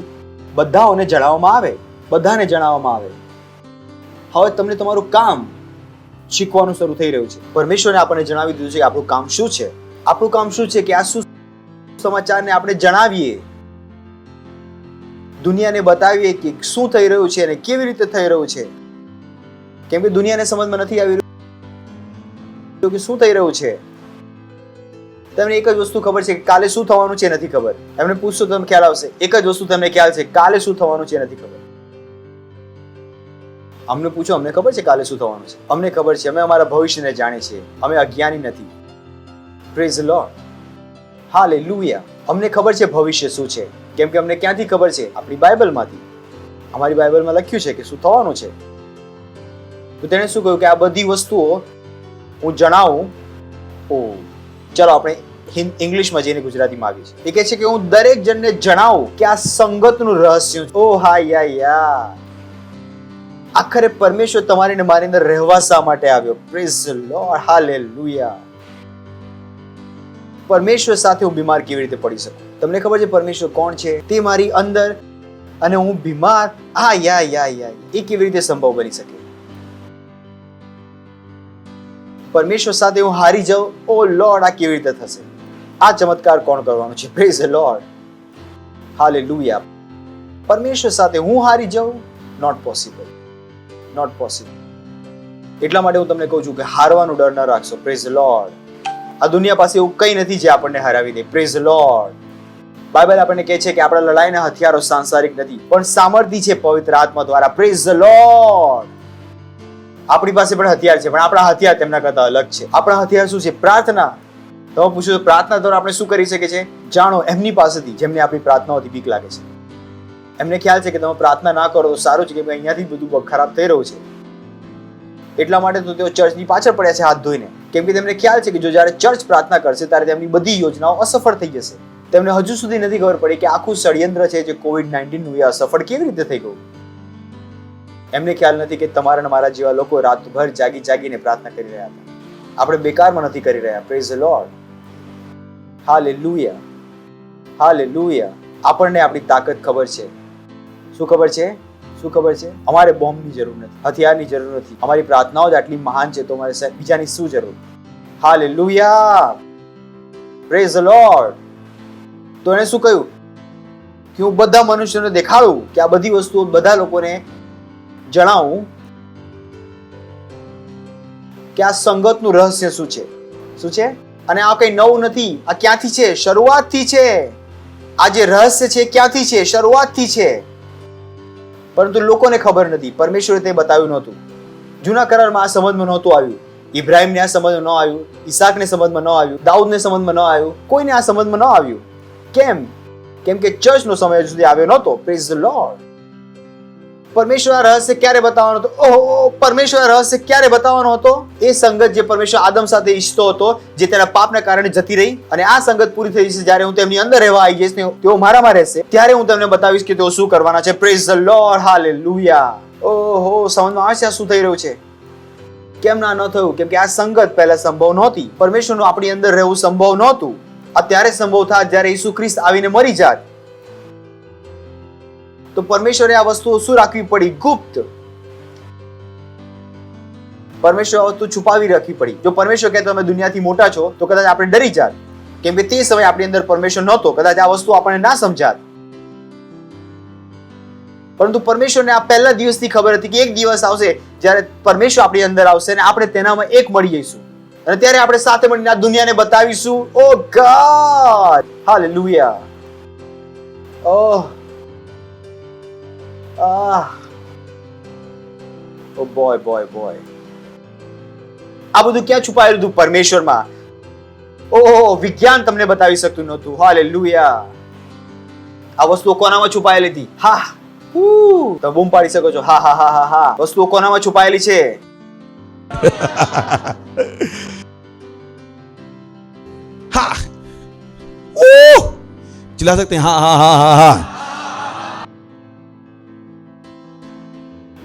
બધાઓને જણાવવામાં આવે. બધાને જણાવવામાં આવે. હવે તમને તમારું કામ શીખવાનું શરૂ થઈ રહ્યું છે. પરમેશ્વરે આપણને જણાવી દીધું છે કે આપણું કામ શું છે. આપણું કામ શું છે કે આ સુસમાચારને આપણે જણાવીએ, દુનિયાને બતાવીએ કે શું થઈ રહ્યું છે અને કેવી રીતે થઈ રહ્યું છે. કેમ કે દુનિયાને સમજમાં નથી આવી રહ્યું કે શું થઈ રહ્યું છે. તમને એક જ વસ્તુ ખબર છે કે કાલે શું થવાનું છે નથી ખબર. એમને પૂછશો તો તમને ખ્યાલ આવશે. એક જ વસ્તુ તમને ખ્યાલ છે, કાલે શું થવાનું છે નથી ખબર. અમને પૂછો, અમને ખબર છે કાલે શું થવાનું છે. અમને ખબર છે, અમે અમારા ભવિષ્યને જાણીએ છીએ. અમે અજ્ઞાની નથી. Praise the Lord, hallelujah. અમને ખબર છે ભવિષ્ય શું છે. કેમ કે અમને ક્યાંથી ખબર છે? આપણી બાઇબલમાંથી. અમારી બાઇબલમાં લખ્યું છે કે શું થવાનું છે. તો તેણે શું કહ્યું કે આ બધી વસ્તુઓ હું જણાવું. ઓ, ચલો આપણે ઇંગ્લિશમાં જઈને ગુજરાતીમાં આવી છે. એ કહે છે કે હું દરેક જણને જણાવું કે આ સંગતનું રહસ્ય છે. ઓ હા યા આખરે પરમેશ્વર તમારી ને મારી અંદર રહેવા શા માટે આવ્યો? Praise the Lord, hallelujah. પરમેશ્વર સાથે હું બીમાર કેવી રીતે પડી શકું? તમને ખબર છે પરમેશ્વર કોણ છે? તે મારી અંદર અને હું બીમાર. હા યા એ કેવી રીતે સંભવ બની શકે? પરમેશ્વર સાથે હું હારી જાઉં, ઓ લોર્ડ, આ કેવી રીતે થશે? આ ચમત્કાર કોણ કરવાનું છે? Praise the Lord, hallelujah. પરમેશ્વર સાથે હું હારી જાઉં, નોટ પોસિબલ, નોટ પોસિબલ. એટલા માટે હું તમને કહું છું કે હારવાનો ડર ન રાખશો. Praise the Lord. આ દુનિયા પાસે એવું કંઈ નથી જે આપણને હરાવી દે. Praise the Lord. બાઇબલ આપણને કહે છે કે આપણા લડાઈના હથિયારો સાંસારિક નથી, પણ સામર્થ્ય છે પવિત્ર આત્મા દ્વારા. Praise the lord. આપણી પાસે પણ હથિયાર છે, પણ આપણા હથિયાર તેમના કરતા અલગ છે. આપણા હથિયાર શું છે? પ્રાર્થના. તમે પૂછો પ્રાર્થના દ્વારા આપણે શું કરી શકીએ છીએ? જાણો એમની પાસેથી જેમને આપણી પ્રાર્થનાઓથી બીક લાગે છે. એમને ખ્યાલ છે કે તમે પ્રાર્થના ના કરો તો સારું છે, કે અહીંયાથી બધું ખરાબ થઈ રહ્યું છે. એટલા માટે તો તેઓ ચર્ચની પાછળ પડ્યા છે હાથ ધોઈને, કેમ કે તેમને ખ્યાલ છે કે જો જ્યારે ચર્ચ પ્રાર્થના કરશે ત્યારે તેમની બધી યોજનાઓ અસફળ થઈ જશે. તેમને હજુ સુધી નથી ખબર પડી કે આખું ષડયંત્ર છે જે COVID-19 નું એ અસફળ કેવી રીતે થઈ ગયું. એમને ખ્યાલ નથી કે તમારા અને મારા જેવા લોકો રાતભર જાગીને પ્રાર્થના કરી રહ્યા હતા. આપણે બેકારમાં નથી કરી રહ્યા. Praise the Lord, hallelujah, hallelujah. આપણને આપણી તાકાત ખબર છે. શું ખબર છે? શું ખબર છે? અમારે બોમ્બની જરૂર નથી, હથિયારની જરૂર નથી. અમારી પ્રાર્થનાઓ જ આટલી મહાન છે તો અમારે બીજાની શું જરૂર? Hallelujah, praise the Lord. તો એને શું કહ્યું કે હું બધા મનુષ્યોને દેખાડું કે આ બધી વસ્તુઓ બધા લોકોને જણાવું કે આ સંગતનું રહસ્ય શું છે, શું છે. અને આ કઈ નવું નથી. આ ક્યાંથી છે? શરૂઆતથી છે. આ જે રહસ્ય છે ક્યાંથી છે? શરૂઆતથી છે. પરંતુ લોકોને ખબર નથી. પરમેશ્વરે તે બતાવ્યું નહોતું. જૂના કરારમાં આ સમજમાં નહોતું આવ્યું. ઇબ્રાહિમને આ સમજમાં ન આવ્યું, ઈસાકને સમજમાં ન આવ્યું, દાઉદને સમજમાં ન આવ્યું, કોઈને આ સમજમાં ન આવ્યું. કેમ? કેમ કે ચર્ચનો સમય સુધી આવ્યો નહોતો. Praise the lord. પરમેશ્વર આ રહસ્ય ક્યારે બતાવવાનો હતો? ઓહો, પરમેશ્વર આ રહસ્ય ક્યારે બતાવવાનો હતો? એ સંગત જે પરમેશ્વર આદમ સાથે ઈચ્છતો હતો, જે તેના પાપના કારણે જતી રહી, અને આ સંગત પૂરી થઈ જશે જ્યારે હું તેમની અંદર રહેવા આવી જઈશ ને તેઓ મારામાં રહેશે, ત્યારે હું તમને બતાવીશ કે તેઓ શું કરવાના છે. Praise the Lord, hallelujah. ઓહો, સમજમાં આવે છે આ શું થઈ રહ્યું છે? કેમ ના ન થયું? કેમ કે આ સંગત પહેલા સંભવ નહોતી. પરમેશ્વરનું આપણી અંદર રહેવું સંભવ નહોતું. અત્યારે સંભવ થાય જ્યારે ઈસુ ખ્રિસ્ત આવીને મરી જાય. તો પરમેશ્વરે આ વસ્તુઓ શું રાખવી પડી? ગુપ્ત. પરમેશ્વર આ વસ્તુ છુપાવી રાખવી પડી. જો પરમેશ્વર કહે તમે દુનિયાથી મોટા છો તો કદાચ આપણે ડરી જાત, કેમ કે તે સમયે આપણી અંદર પરમેશ્વર નહોતો. કદાચ આ વસ્તુ આપણને ના સમજાત. પરંતુ પરમેશ્વરને આ પહેલા દિવસથી ખબર હતી કે એક દિવસ આવશે જ્યારે પરમેશ્વર આપણી અંદર આવશે અને આપણે તેનામાં એક મળી જઈશું, અને ત્યારે આપણે સાથે મળીને આ દુનિયાને બતાવીશું. ઓ ગોડ, હાલેલુયા. ઓહ, ઓ બોય બોય બોય. આ બધું ક્યાં છુપાયેલું હતું? પરમેશ્વરમાં. ઓહો, વિજ્ઞાન તમને બતાવી શકતું નહોતું. હાલેલુયા. આ વસ્તુઓ કોનામાં છુપાયેલી હતી? હા, તમે બૂમ પાડી શકો છો. હા હા હા હા હા. વસ્તુઓ કોનામાં છુપાયેલી છે? हाँ ओह चिल्ला सकते हैं हाँ हाँ हाँ हाँ हाँ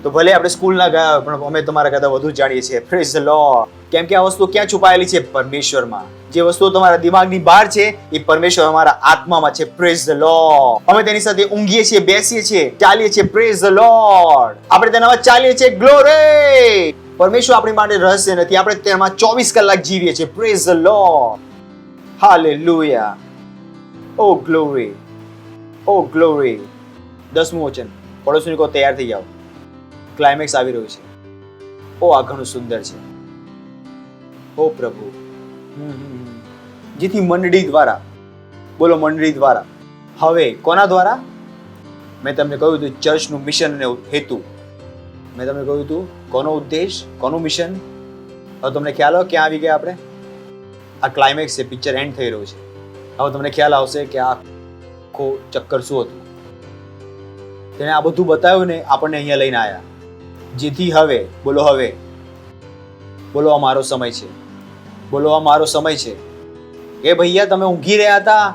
તો ભલે આપણે સ્કૂલ ના ગયા પણ અમે તમારા કરતા વધુ જાણીએ છીએ. Praise the lord. કેમ કે આ વસ્તુ ક્યાં છુપાયેલી છે? પરમેશ્વરમાં. જે વસ્તુઓ તમારા દિમાગની બહાર છે એ પરમેશ્વર અમારા આત્મામાં છે. Praise the lord. અમે તેની સાથે ઊંઘીએ છીએ, બેસીએ છીએ, ચાલીએ છીએ. Praise the lord. આપણે તેનામાં ચાલીએ છીએ. ગ્લોરી. પરમેશ્વર આપણી માટે રહસ્ય નથી. આપણે તેમાં 24 કલાક જીવીએ છીએ. Praise the Lord, hallelujah. Oh glory, oh glory. 10મું વચન. પડોશીને કહો તૈયાર થઈ જાઓ, ક્લાઇમેક્સ આવી રહ્યું છે. ઓ આ ઘણું સુંદર છે. ઓ પ્રભુ. જેથી મંડળી દ્વારા, બોલો મંડળી દ્વારા. હવે કોના દ્વારા? મેં તમને કહ્યું હતું ચર્ચનું મિશન અને હેતુ. મેં તમને કહ્યું હતું કોનો ઉદ્દેશ, કોનું મિશન. હવે તમને ખ્યાલ આવે ક્યાં આવી ગયા આપણે? આ ક્લાઇમેક્સ છે, પિક્ચર એન્ડ થઈ રહ્યું છે. હવે તમને ખ્યાલ આવશે કે આ આખો ચક્કર શું હતું. તેને આ બધું બતાવ્યું ને આપણને અહીંયા લઈને આવ્યા, જેથી હવે બોલો, હવે બોલો આ મારો સમય છે, બોલો આ મારો સમય છે. એ ભૈયા તમે ઊંઘી રહ્યા હતા?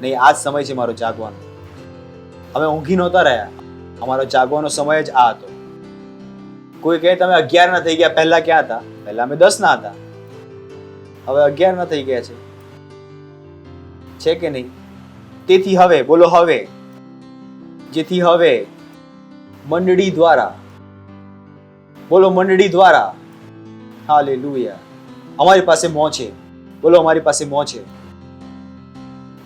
નહીં, આ જ સમય છે મારો જાગવાનો. અમે ઊંઘી નહોતા રહ્યા, અમારો જાગવાનો સમય જ આ હતો. કોઈ કહે તમે 11 ના થઈ ગયા, પહેલા ક્યાં હતા? પહેલા અમે 10 ના હતા, હવે 11 ના થઈ ગયા છે કે નહીં? તેથી હવે, બોલો હવે, જેથી હવે મંડળી દ્વારા, બોલો મંડળી દ્વારા, હાલેલુયા, અમારી પાસે મોં છે. બોલો અમારી પાસે મોં છે,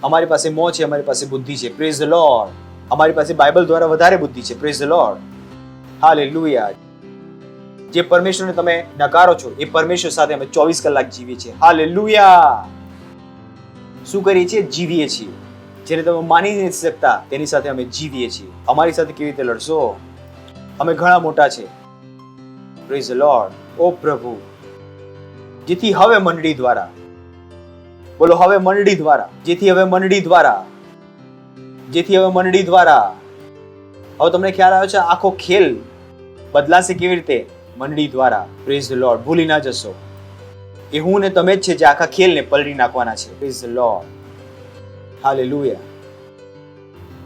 અમારી પાસે મોં છે, અમારી પાસે બુદ્ધિ છે. Praise the lord. અમારી પાસે બાઇબલ દ્વારા વધારે બુદ્ધિ છે. Praise the Lord. હાલેલુયા. જે પરમેશ્વરને તમે નકારો છો એ પરમેશ્વર સાથે અમે 24 કલાક જીવીએ છીએ. હાલેલુયા. શું કરીએ છીએ? જીવીએ છીએ. જેને તમે માની નથી શકતા તેની સાથે અમે જીવીએ છીએ. અમારી સાથે કેવી રીતે લડશો? અમે ઘણા મોટા છે. Praise the lord. ઓ પ્રભુ, જેથી હવે મંડળી દ્વારા, બોલો હવે મંડળી દ્વારા, જેથી હવે મંડળી દ્વારા, જેથી હવે મંડળી દ્વારા. હવે તમને ખ્યાલ આવ્યો છે આખો ખેલ બદલાશે કેવી રીતે? મંડળી દ્વારા. Praise the lord. ભૂલી ના જશો, એ હું ને તમે જ છે જે આખા ખેલને પલટી નાખવાના છે. Praise the Lord. હાલેલુયા.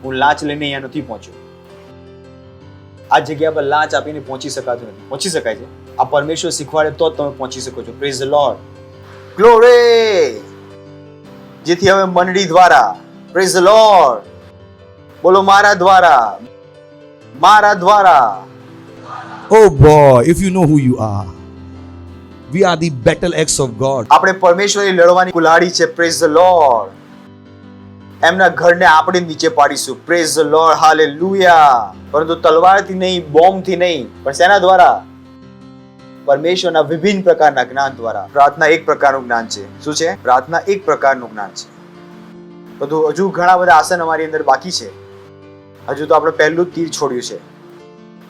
હું લાંચ લઈને અહીંયા નથી પહોંચ્યો. આ જગ્યા પર લાંચ આપીને પહોંચી શકાતું નથી. પહોંચી શકાય છે, આ પરમેશ્વર શીખવાડે તો જ તમે પહોંચી શકો છો. Praise the lord. ગ્લોરી. જેથી હવે મંડળી દ્વારા. Praise the lord. બોલો મારા દ્વારા, મારા દ્વારા. Oh boy, if you know who you are, we are the battle axe of God. આપણે પરમેશ્વરની લડવાની કુલ્હાડી છે. Praise the Lord. એમના ઘરને આપણે નીચે પાડીશું. Praise the Lord. હાલેલુયા. પરંતુ તલવારથી નહીં, બોમ્બથી નહીં, પણ શેના દ્વારા? પરમેશ્વરના વિભિન્ન પ્રકારના જ્ઞાન દ્વારા. પ્રાર્થના એક પ્રકારનું જ્ઞાન છે. શું છે? પ્રાર્થના એક પ્રકારનું જ્ઞાન છે. બધું હજુ ઘણા બધા આસન અમારી અંદર બાકી છે. હજુ તો આપણે પહેલું જ તીર છોડ્યું છે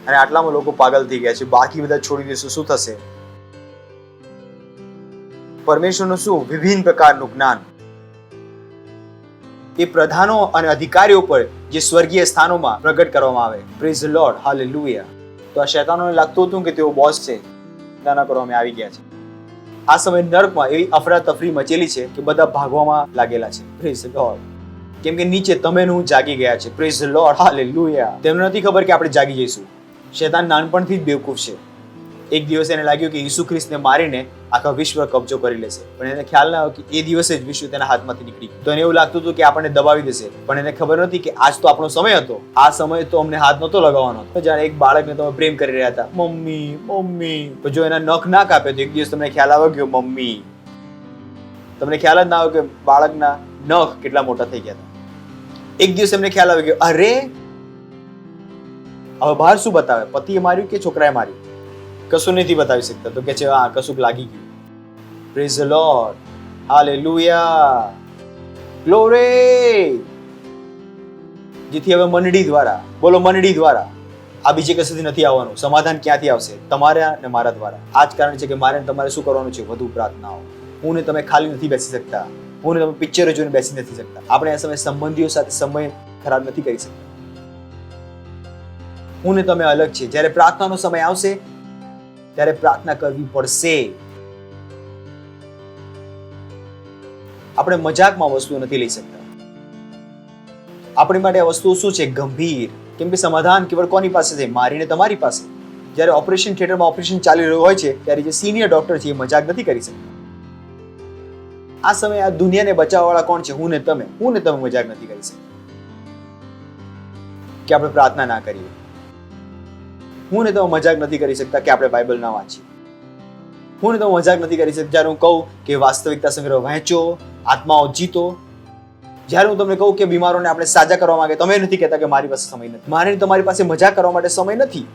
અને આટલામાં લોકો પાગલ થઈ ગયા છે. બાકી બધા છોડી દઈશું, શું થશે? પરમેશ્વરનું શું? વિભિન્ન પ્રકારનું જ્ઞાન. એ પ્રધાનો અને અધિકારીઓ પર જે સ્વર્ગીય સ્થાનોમાં પ્રગટ કરવામાં આવે. Praise the Lord. હાલેલુયા. તો આ શૈતાનોને લાગતું હતું કે તેઓ બોસ છે, ના કરવામાં આવી ગયા છે. આ સમય નર્કમાં એવી અફરાતફરી મચેલી છે કે બધા ભાગવામાં લાગેલા છે. Praise the lord. કેમ કે નીચે તમે હું જાગી ગયા છે. Praise the Lord. હાલેલુયા. તેમને નથી ખબર કે આપણે જાગી જઈશું. શૈતાન નાનપણથી જ બેવકૂફ છે. એક દિવસ એને લાગ્યું કે ઈસુ ખ્રિસ્તને મારીને આખા વિશ્વ કબજો કરી લેશે, પણ એને ખ્યાલ ના આવ્યો કે એ દિવસે જ વિશ્વ તેના હાથમાંથી નીકળી ગયું. તો એને એવું લાગતું હતું કે આપણને દબાવી દેશે, પણ એને ખબર નથી કે આજ તો આપણો સમય હતો. આ સમય તો અમને હાથ નહોતો લગાવવાનો. જાણે એક બાળકને તમે પ્રેમ કરી રહ્યા હતા, મમ્મી મમ્મી, તો જો એના નખ ના કાપે તો એક દિવસ તમને ખ્યાલ આવ્યો કે મમ્મી. તમને ખ્યાલ જ ના આવ્યો કે બાળકના નખ કેટલા મોટા થઈ ગયા હતા. એક દિવસ એમને ખ્યાલ આવ્યો કે અરે હવે બહાર શું બતાવે? પતિએ માર્યું કે છોકરાએ માર્યું? કશું નથી બતાવી શકતા. તો કે છે હા કશું લાગી ગયું. Praise the Lord. Hallelujah. Glory. જેથી હવે મંડળી દ્વારા, બોલો મંડળી દ્વારા. આ બીજે કશેથી નથી આવવાનું. સમાધાન ક્યાંથી આવશે? તમારા અને મારા દ્વારા. આ જ કારણ છે કે મારે તમારે શું કરવાનું છે? વધુ પ્રાર્થનાઓ. હું ને તમે ખાલી નથી બેસી શકતા. હું ને તમે પિક્ચરો જોઈને બેસી નથી શકતા. આપણે આ સમય સંબંધીઓ સાથે સમય ખરાબ નથી કરી શકતા. હું ને તમે અલગ છે. જ્યારે પ્રાર્થનાનો સમય આવશે ત્યારે પ્રાર્થના કરવી પડશે. આપણે મજાકમાં વસ્તુઓ નથી લઈ શકતા. આપણી માટે આ વસ્તુઓ શું છે? ગંભીર. કેમ કે સમાધાન કેવળ કોની પાસે છે? મારી ને તમારી પાસે. જ્યારે ઓપરેશન થિયેટરમાં ઓપરેશન ચાલી રહ્યું હોય છે ત્યારે જે સિનિયર ડોક્ટર છે એ મજાક નથી કરી શકતા. આ સમયે આ દુનિયાને બચાવવાવાળા કોણ છે? હું ને તમે. હું ને તમે મજાક નથી કરી શકતા કે આપણે પ્રાર્થના ના કરીએ. હું ને તમે મજાક નથી કરી શકતા કે આપણે બાઇબલ ના વાંચીએ. હું ને તમે મજાક નથી કરી શકતા જ્યારે હું કહું કે વાસ્તવિકતા સંગ્રહ વાંચો, આત્માઓ જીતો. જ્યારે હું તમને કહું કે બીમારોને આપણે સાજા કરવા માંગે, તમે નથી કહેતા કે મારી પાસે સમય નથી. મારે તમારી પાસે મજાક કરવા માટે સમય નથી.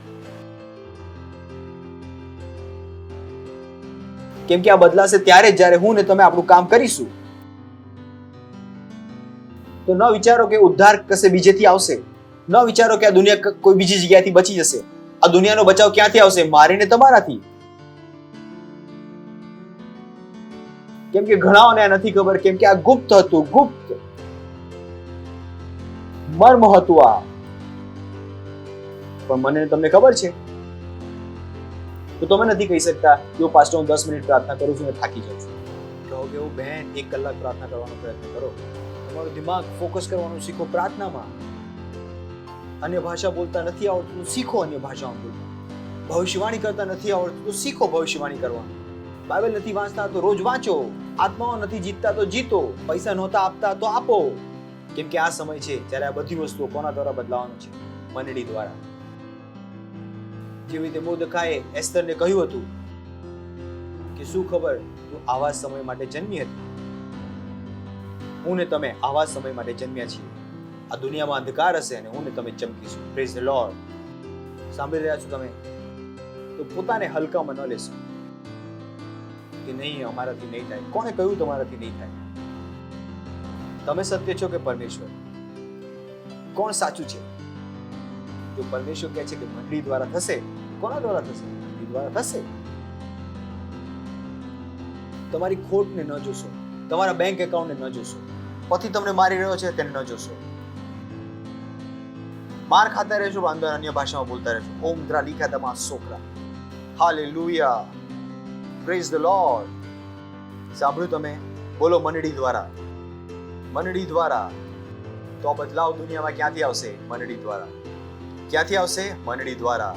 કેમ કે આ બદલાશે ત્યારે જ્યારે હું ને તમે આપણું કામ કરીશું. તો ન વિચારો કે ઉદ્ધાર કશે બીજેથી આવશે. ન વિચારો કે આ દુનિયા કોઈ બીજી જગ્યાથી બચી જશે. આ દુનિયાનો બચાવ ક્યાંથી આવશે? મારીને તમારાથી. કેમ કે ઘણાઓને આ નથી ખબર. કેમ કે આ ગુપ્ત હતું. ગુપ્ત મર્મ હતું આ. પણ મને તમને ખબર છે. તો તમે નથી કહી શકતા કે પાસ્ટર હું 10 મિનિટ પ્રાર્થના કરું છું અને થાકી જાઉં છું. કહો કે ઓ બહેન 1 કલાક પ્રાર્થના કરવાનો પ્રયત્ન કરો. તમારું દિમાગ ફોકસ કરવાનું શીખો પ્રાર્થનામાં. અન્ય ભાષા બોલતા નથી આવડતું તો શીખો અન્ય ભાષાઓ બોલતા. ભવિષ્યવાણી કરતા નથી આવડતું તો શીખો ભવિષ્યવાણી કરવાનું. બાઇબલ નથી વાંચતા તો રોજ વાંચો. આત્માઓ નથી જીતતા તો જીતો. પૈસા નહોતા આપતા તો આપો. કેમ કે આ સમય છે જ્યારે આ બધી વસ્તુઓ કોના દ્વારા બદલાવાનું છે? મંડળી દ્વારા. જેવી રીતે મોર્દેખાઈએ એસ્તરને કહ્યું હતું કે શું ખબર તું આવા સમય માટે જન્મી હતી. હું ને તમે આવા સમય માટે જન્મ્યા છીએ. આ દુનિયામાં અંધકાર હશે અને હું ને તમે ચમકીશું. Praise the lord. સાંભળી રહ્યા છો તમે? તો પોતાને હલકામાં ન લેશો કે નહીં અમારાથી નહીં થાય. કોણે કહ્યું તમારાથી નહીં થાય? તમે સત્ય છો કે પરમેશ્વર? કોણ સાચું છે? જો પરમેશ્વર કહે છે કે મંડળી દ્વારા થશે, કોના દ્વારા થશે? મંડળી દ્વારા થશે. તમારી ખોટને ન જોશો, તમારા બેંક એકાઉન્ટને ન જોશો, પતિ તમને મારી રહ્યો છે તેને ન જોશો. માર ખાતા રહેશો પણ અંદર અન્ય ભાષામાં બોલતા રહેશો. ઓમ દ્રા લીખાતામાં સોકરા. હાલેલુયા. Praise the lord. સાંભળ્યું તમે? બોલો મંડળી દ્વારા. મંડળી દ્વારા. તો બદલાવ દુનિયામાં ક્યાંથી આવશે? મંડળી દ્વારા. ક્યાંથી આવશે? મંડળી દ્વારા.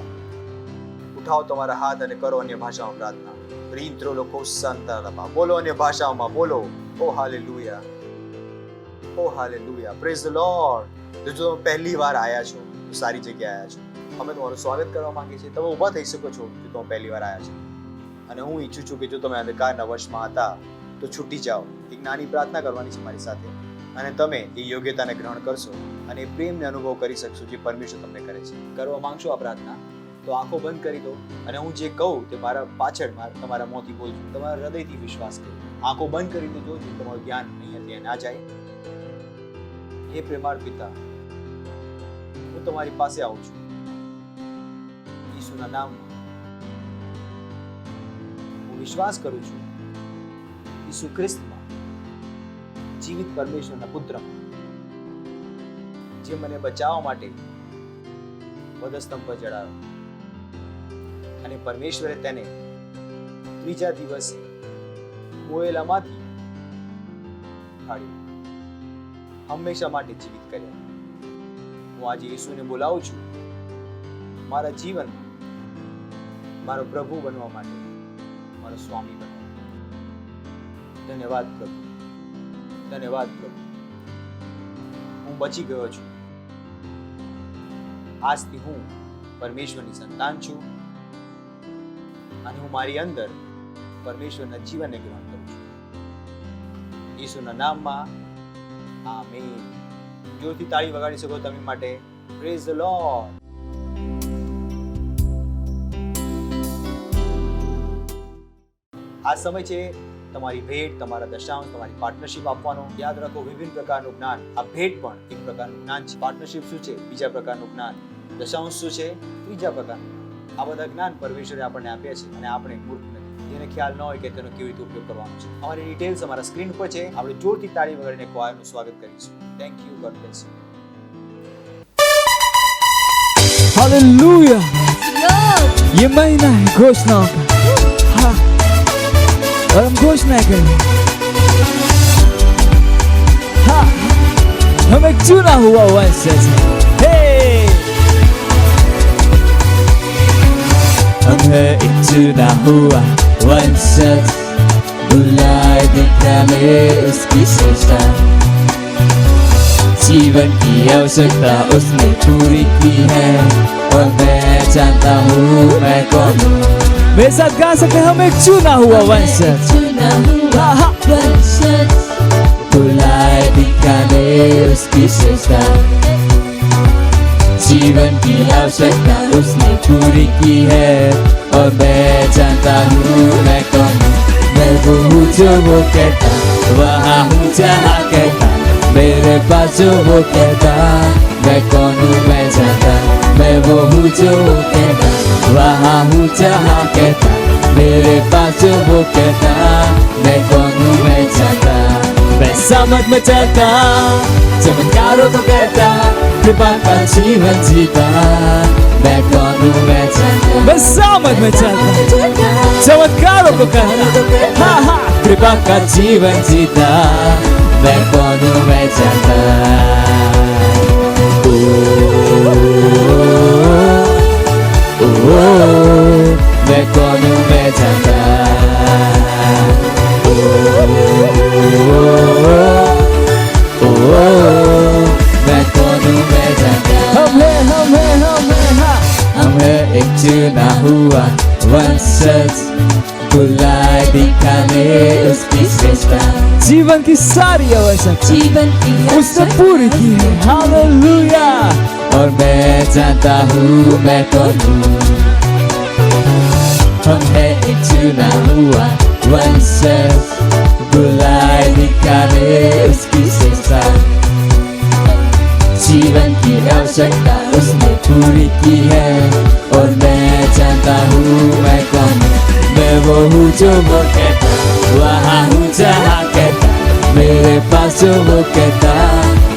ઉઠાવો તમારા હાથ અને કરો અન્ય ભાષામાં પ્રાર્થના. રીંત્રો લોકો સંતાનપા. બોલો અન્ય ભાષાઓમાં બોલો. Oh hallelujah. Oh hallelujah. Praise the Lord. જો તમે પહેલી વાર આયા છો તો સારી જગ્યાએ આયા છો. અમે તમારું સ્વાગત કરવા માંગીએ છીએ. તમે ઊભા થઈ શકો છો જો તમે પહેલી વાર આયા છો. અને હું ઈચ્છું છું કે જો તમે અંધકારના વશમાં હતા તો છૂટી જાઓ. એક નાની પ્રાર્થના કરવાની છે મારી સાથે અને તમે એ યોગ્યતાને ગ્રહણ કરશો અને એ પ્રેમને અનુભવ કરી શકશો જે પરમેશ્વર તમને કરે છે. કરવા માંગશો આ પ્રાર્થના તો આંખો બંધ કરી દો અને હું જે કહું તે મારા પાછળ તમારા મોંથી બોલજો. તમારા હૃદયથી વિશ્વાસ કરો. આંખો બંધ કરી દેજો જેથી તમારું ધ્યાન અહીંયાથી ના જાય. હે પ્રેમાળ પિતા, હું તમારી પાસે આવું છું ઈસુના નામમાં. હું વિશ્વાસ કરું છું ઈસુ ખ્રિસ્તમાં, જીવિત પરમેશ્વરના પુત્રમાં, જે મને બચાવવા માટે વધસ્તંભ પર ચડાવ્યો અને પરમેશ્વરે તેને ત્રીજા દિવસે મોયેલામાંથી કાઢ્યો, હંમેશા માટે જીવિત કર્યા. હું આજે ઈસુને બોલાવું છું મારા જીવનમાં મારો પ્રભુ બનવા માટે, મારો સ્વામી બનવા માટે. ધન્યવાદ પ્રભુ. ધન્યવાદ પ્રભુ. હું બચી ગયો છું. આજથી હું પરમેશ્વરની સંતાન છું અને હું મારી અંદર પરમેશ્વરના જીવનને ગ્રહણ કરું છું. ઈસુના નામમાં આમેન. જોરથી તાળી વગાડી શકો તમે માટે. Praise the Lord. આ સમય છે તમારી ભેટ, તમારા દશાંશ, તમારી પાર્ટનરશિપ આપવાનો. યાદ રાખો વિભિન્ન પ્રકારનું જ્ઞાન. આ ભેટ પણ એક પ્રકારનું જ્ઞાન છે. પાર્ટનરશિપ શું છે? બીજા પ્રકારનું જ્ઞાન. દશાંશ શું છે? ત્રીજા પ્રકારનું. આ બધા જ્ઞાન પરમેશ્વરે આપણને આપ્યા છે અને આપણે મૂર્ખ નથી. જેને ખ્યાલ ન હોય કે તેનો કેવી રીતે ઉપયોગ કરવાનો છે. અમારી ડિટેલ્સ અમારા સ્ક્રીન પર છે. આપણે જોરથી તાળી વગાડીને ક્વાયરનું સ્વાગત કરીશું. Thank you. God bless you. Hallelujah ये महीना है घोषणाओं का हाँ और हम घोषणा करें हाँ हम एक चुना हुआ वंश है हम है एक चुना हुआ वंश बुलाए देखा में उसकी सजा जीवन की आवश्यकता उसने पूरी की है और मैं जानता हूँ मैं कौन हूँ. मेरे साथ गा सकते हैं हम एक चुना हुआ वंशज. बुलाए दिखाने उसकी सजा जीवन की आवश्यकता उसने पूरी की है और मैं जानता हूँ मैं कौन हूँ. मैं वो हूँ जो वो कहता वहाँ हूँ जहाँ कहता मेरे पास जो वो कहता मैं कौन हूँ मैं जानता. मैं वो हूँ जो वो कहता वहाँ हूँ जहाँ कहता मेरे पास जो वो कहता मैं कौन हूँ मैं जानता. मैं समझ में चलता चमत्कारों को कहता कृपा का जीवन जीता, मैं कौन हूँ मैं जानता, मैं सामत में चलता, चमत्कारों को करता, हाँ हाँ कृपा का जीवन जीता, मैं कौन हूँ मैं जानता। ओ, ओ, ओ, मैं कौन हूँ मैं जानता। ओ, ओ, मैं कौन हूँ मैं जानता। हम है एक चुना हुआ वंशज, बुलाए दिखाने उसकी श्रेष्ठता, जीवन की सारी आवश्यकता जीवन की उसने पूरी की है, हालेलुया। और मैं जानता हूँ मैं कौन हूँ, हम है एक चुना हुआ वंशज, बुलाए दिखाने उसकी श्रेष्ठता, जीवन की आवश्यकता उसने पूरी की है। और मैं जानता हूँ मैं कौन हूँ, मैं वो हूँ जो वो कहता, वहाँ हूँ जहाँ कहता, मेरे पास जो वो कहता,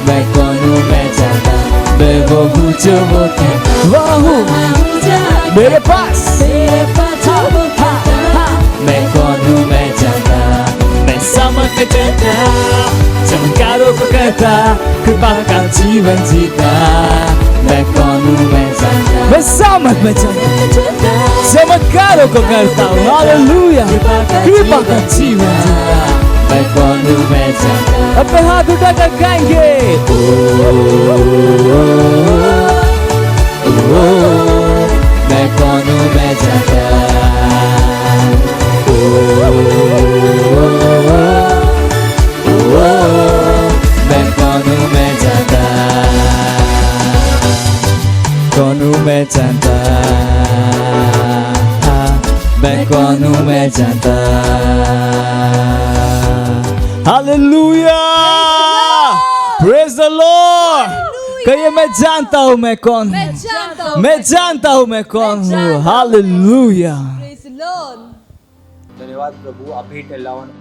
मैं कौन हूँ मैं जानता, मैं वो हूँ जो वो कहता, वहाँ हूँ मेरे पास जो वो कहता, मैं कौन हूँ मैं जानता, मैं समझ कहता, चमत्कारों को करता, कृपा का जीवन जीता, मैं कौन हूँ मैं जानता, मैं समझ में चलता, चमत्कारों को करता हूँ, हालेलुया। कृपा का जीवन जीता, मैं कौन हूँ मैं जानता। अपने हाथ उठाकर गाएंगे, ओ, ओ, ओ, मैं कौन हूँ मैं जानता। ओ, मैं कौन हूँ मैं जानता, कौन हूँ मैं जानता, मैं कौन हूँ मैं जानता। Hallelujah, praise the Lord. कहिए मैं जानता हूँ मैं कौन हूँ, मैं जानता हूँ मैं कौन हूँ, हालेलुया। ધન્યવાદ પ્રભુ, આ ભેટ લાવવાનો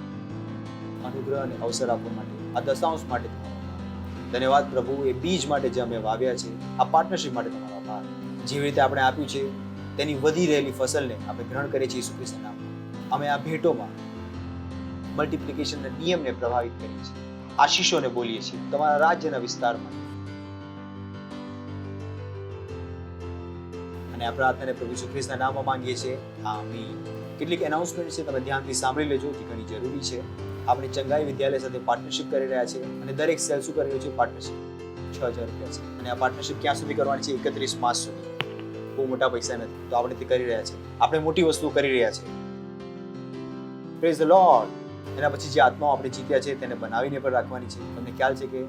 અનુગ્રહ અને અવસર આપવા માટે, આ દશાંશ માટે તમારો આભાર. ધન્યવાદ પ્રભુ, એ બીજ માટે જે અમે વાવ્યા છે, આ પાર્ટનરશિપ માટે તમારો આભાર. જેવી રીતે આપણે આપ્યું છે તેની વધી રહેલી ફસલને આપણે ગ્રહણ કરીએ છીએ ઈસુ ખ્રિસ્તના નામમાં. અમે આ ભેટોમાં મલ્ટિપ્લિકેશનના નિયમને પ્રભાવિત કરીએ છીએ, આશીષોને બોલીએ છીએ તમારા રાજ્યના વિસ્તારમાં. અને આ પ્રાર્થનાને પ્રભુ ઈસુ ખ્રિસ્તના નામમાં માંગીએ છીએ, આમીન. કેટલીક એનાઉન્સમેન્ટ છે, તમે ધ્યાનથી સાંભળી લેજો, જે ઘણી જરૂરી છે. આપણે ચંગાઈ વિદ્યાલય સાથે પાર્ટનરશિપ કરી રહ્યા છે અને દરેક સેલ શું કરી રહ્યો છે, પાર્ટનરશિપ 6,000 રૂપિયા છે. અને આ પાર્ટનરશિપ ક્યાં સુધી કરવાની છે? 31 માર્ચ સુધી. બહુ મોટા પૈસા નથી, તો આપણે તે કરી રહ્યા છે. આપણે મોટી વસ્તુ કરી રહ્યા છે. Praise the lord. એના પછી જે આત્માઓ આપણે જીત્યા છે તેને બનાવીને પણ રાખવાની છે. તમને ખ્યાલ છે કે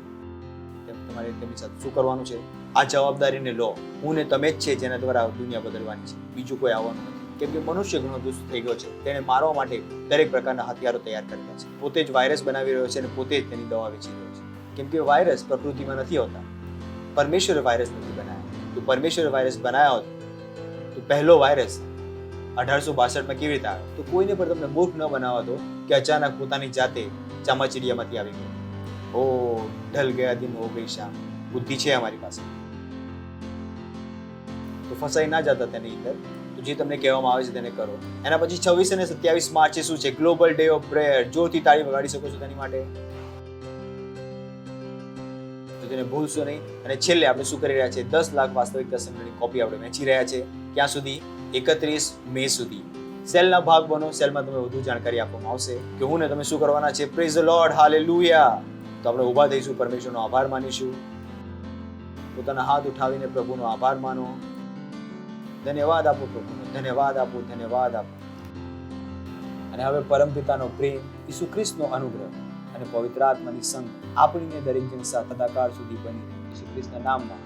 તમારે તેમની સાથે શું કરવાનું છે? આ જવાબદારીને લો. હું ને તમે જ છે જેના દ્વારા દુનિયા બદલવાની છે, બીજું કોઈ આવવાનું નથી. કેમ કે મનુષ્ય ઘણો દુષ્ટ થઈ ગયો છે, તેને મારવા માટે દરેક પ્રકારના હથિયારો તૈયાર કરેલા છે. પોતે જ વાયરસ બનાવી રહ્યો છે અને પોતે જ તેની દવા વેચી રહ્યો છે. કેમ કે વાયરસ પ્રકૃતિમાં નથી હોતા, પરમેશ્વરે વાયરસ નથી બનાવ્યા. તો પરમેશ્વરે વાયરસ બનાવ્યા હોત તો પહેલો વાયરસ 1862માં કેવી રીતે આવ્યો? તો કોઈને પણ તમને મૂર્ખ ન બનાવવા દો કે અચાનક પોતાની જાતે ચામાચીડિયામાંથી આવી ગયો. ઓ ઢલ ગયા દિન હો ગઈ શામ. બુદ્ધિ છે અમારી પાસે, તો ફસાઈ ના જતા તેની અંદર. તો જે તમને કહેવામાં આવે છે તેને કરો. એના પછી 26 અને 27 માર્ચે શું છે? Global day of prayer. જોરથી તાળી વગાડી શકો છો તેની માટે, તો તેને ભૂલશો નહીં. અને છેલ્લે આપણે શું કરી રહ્યા છે? 10 લાખ વાસ્તવિકતા સંગ્રહની કોપી આપણે વેચી રહ્યા છે. ક્યાં સુધી? 31 મે સુધી. સેલના ભાગ બનો. સેલમાં તમને વધુ જાણકારી આપવામાં આવશે કે હું ને તમે શું કરવાના છે. Praise the Lord, hallelujah. તો આપણે ઊભા થઈશું, પરમેશ્વરનો આભાર માનીશું. પોતાના હાથ ઉઠાવીને પ્રભુનો આભાર માનો. ધન્યવાદ આપો પ્રભુનો, ધન્યવાદ આપો, ધન્યવાદ આપો. અને હવે પરમપિતાનો પ્રેમ, ઈસુ ખ્રિસ્તનો અનુગ્રહ અને પવિત્ર આત્માની સંગ આપણીને દરેક જણ સાથે સદાકાળ સુધી બની રહે. ઈસુ ખ્રિસ્તના નામમાં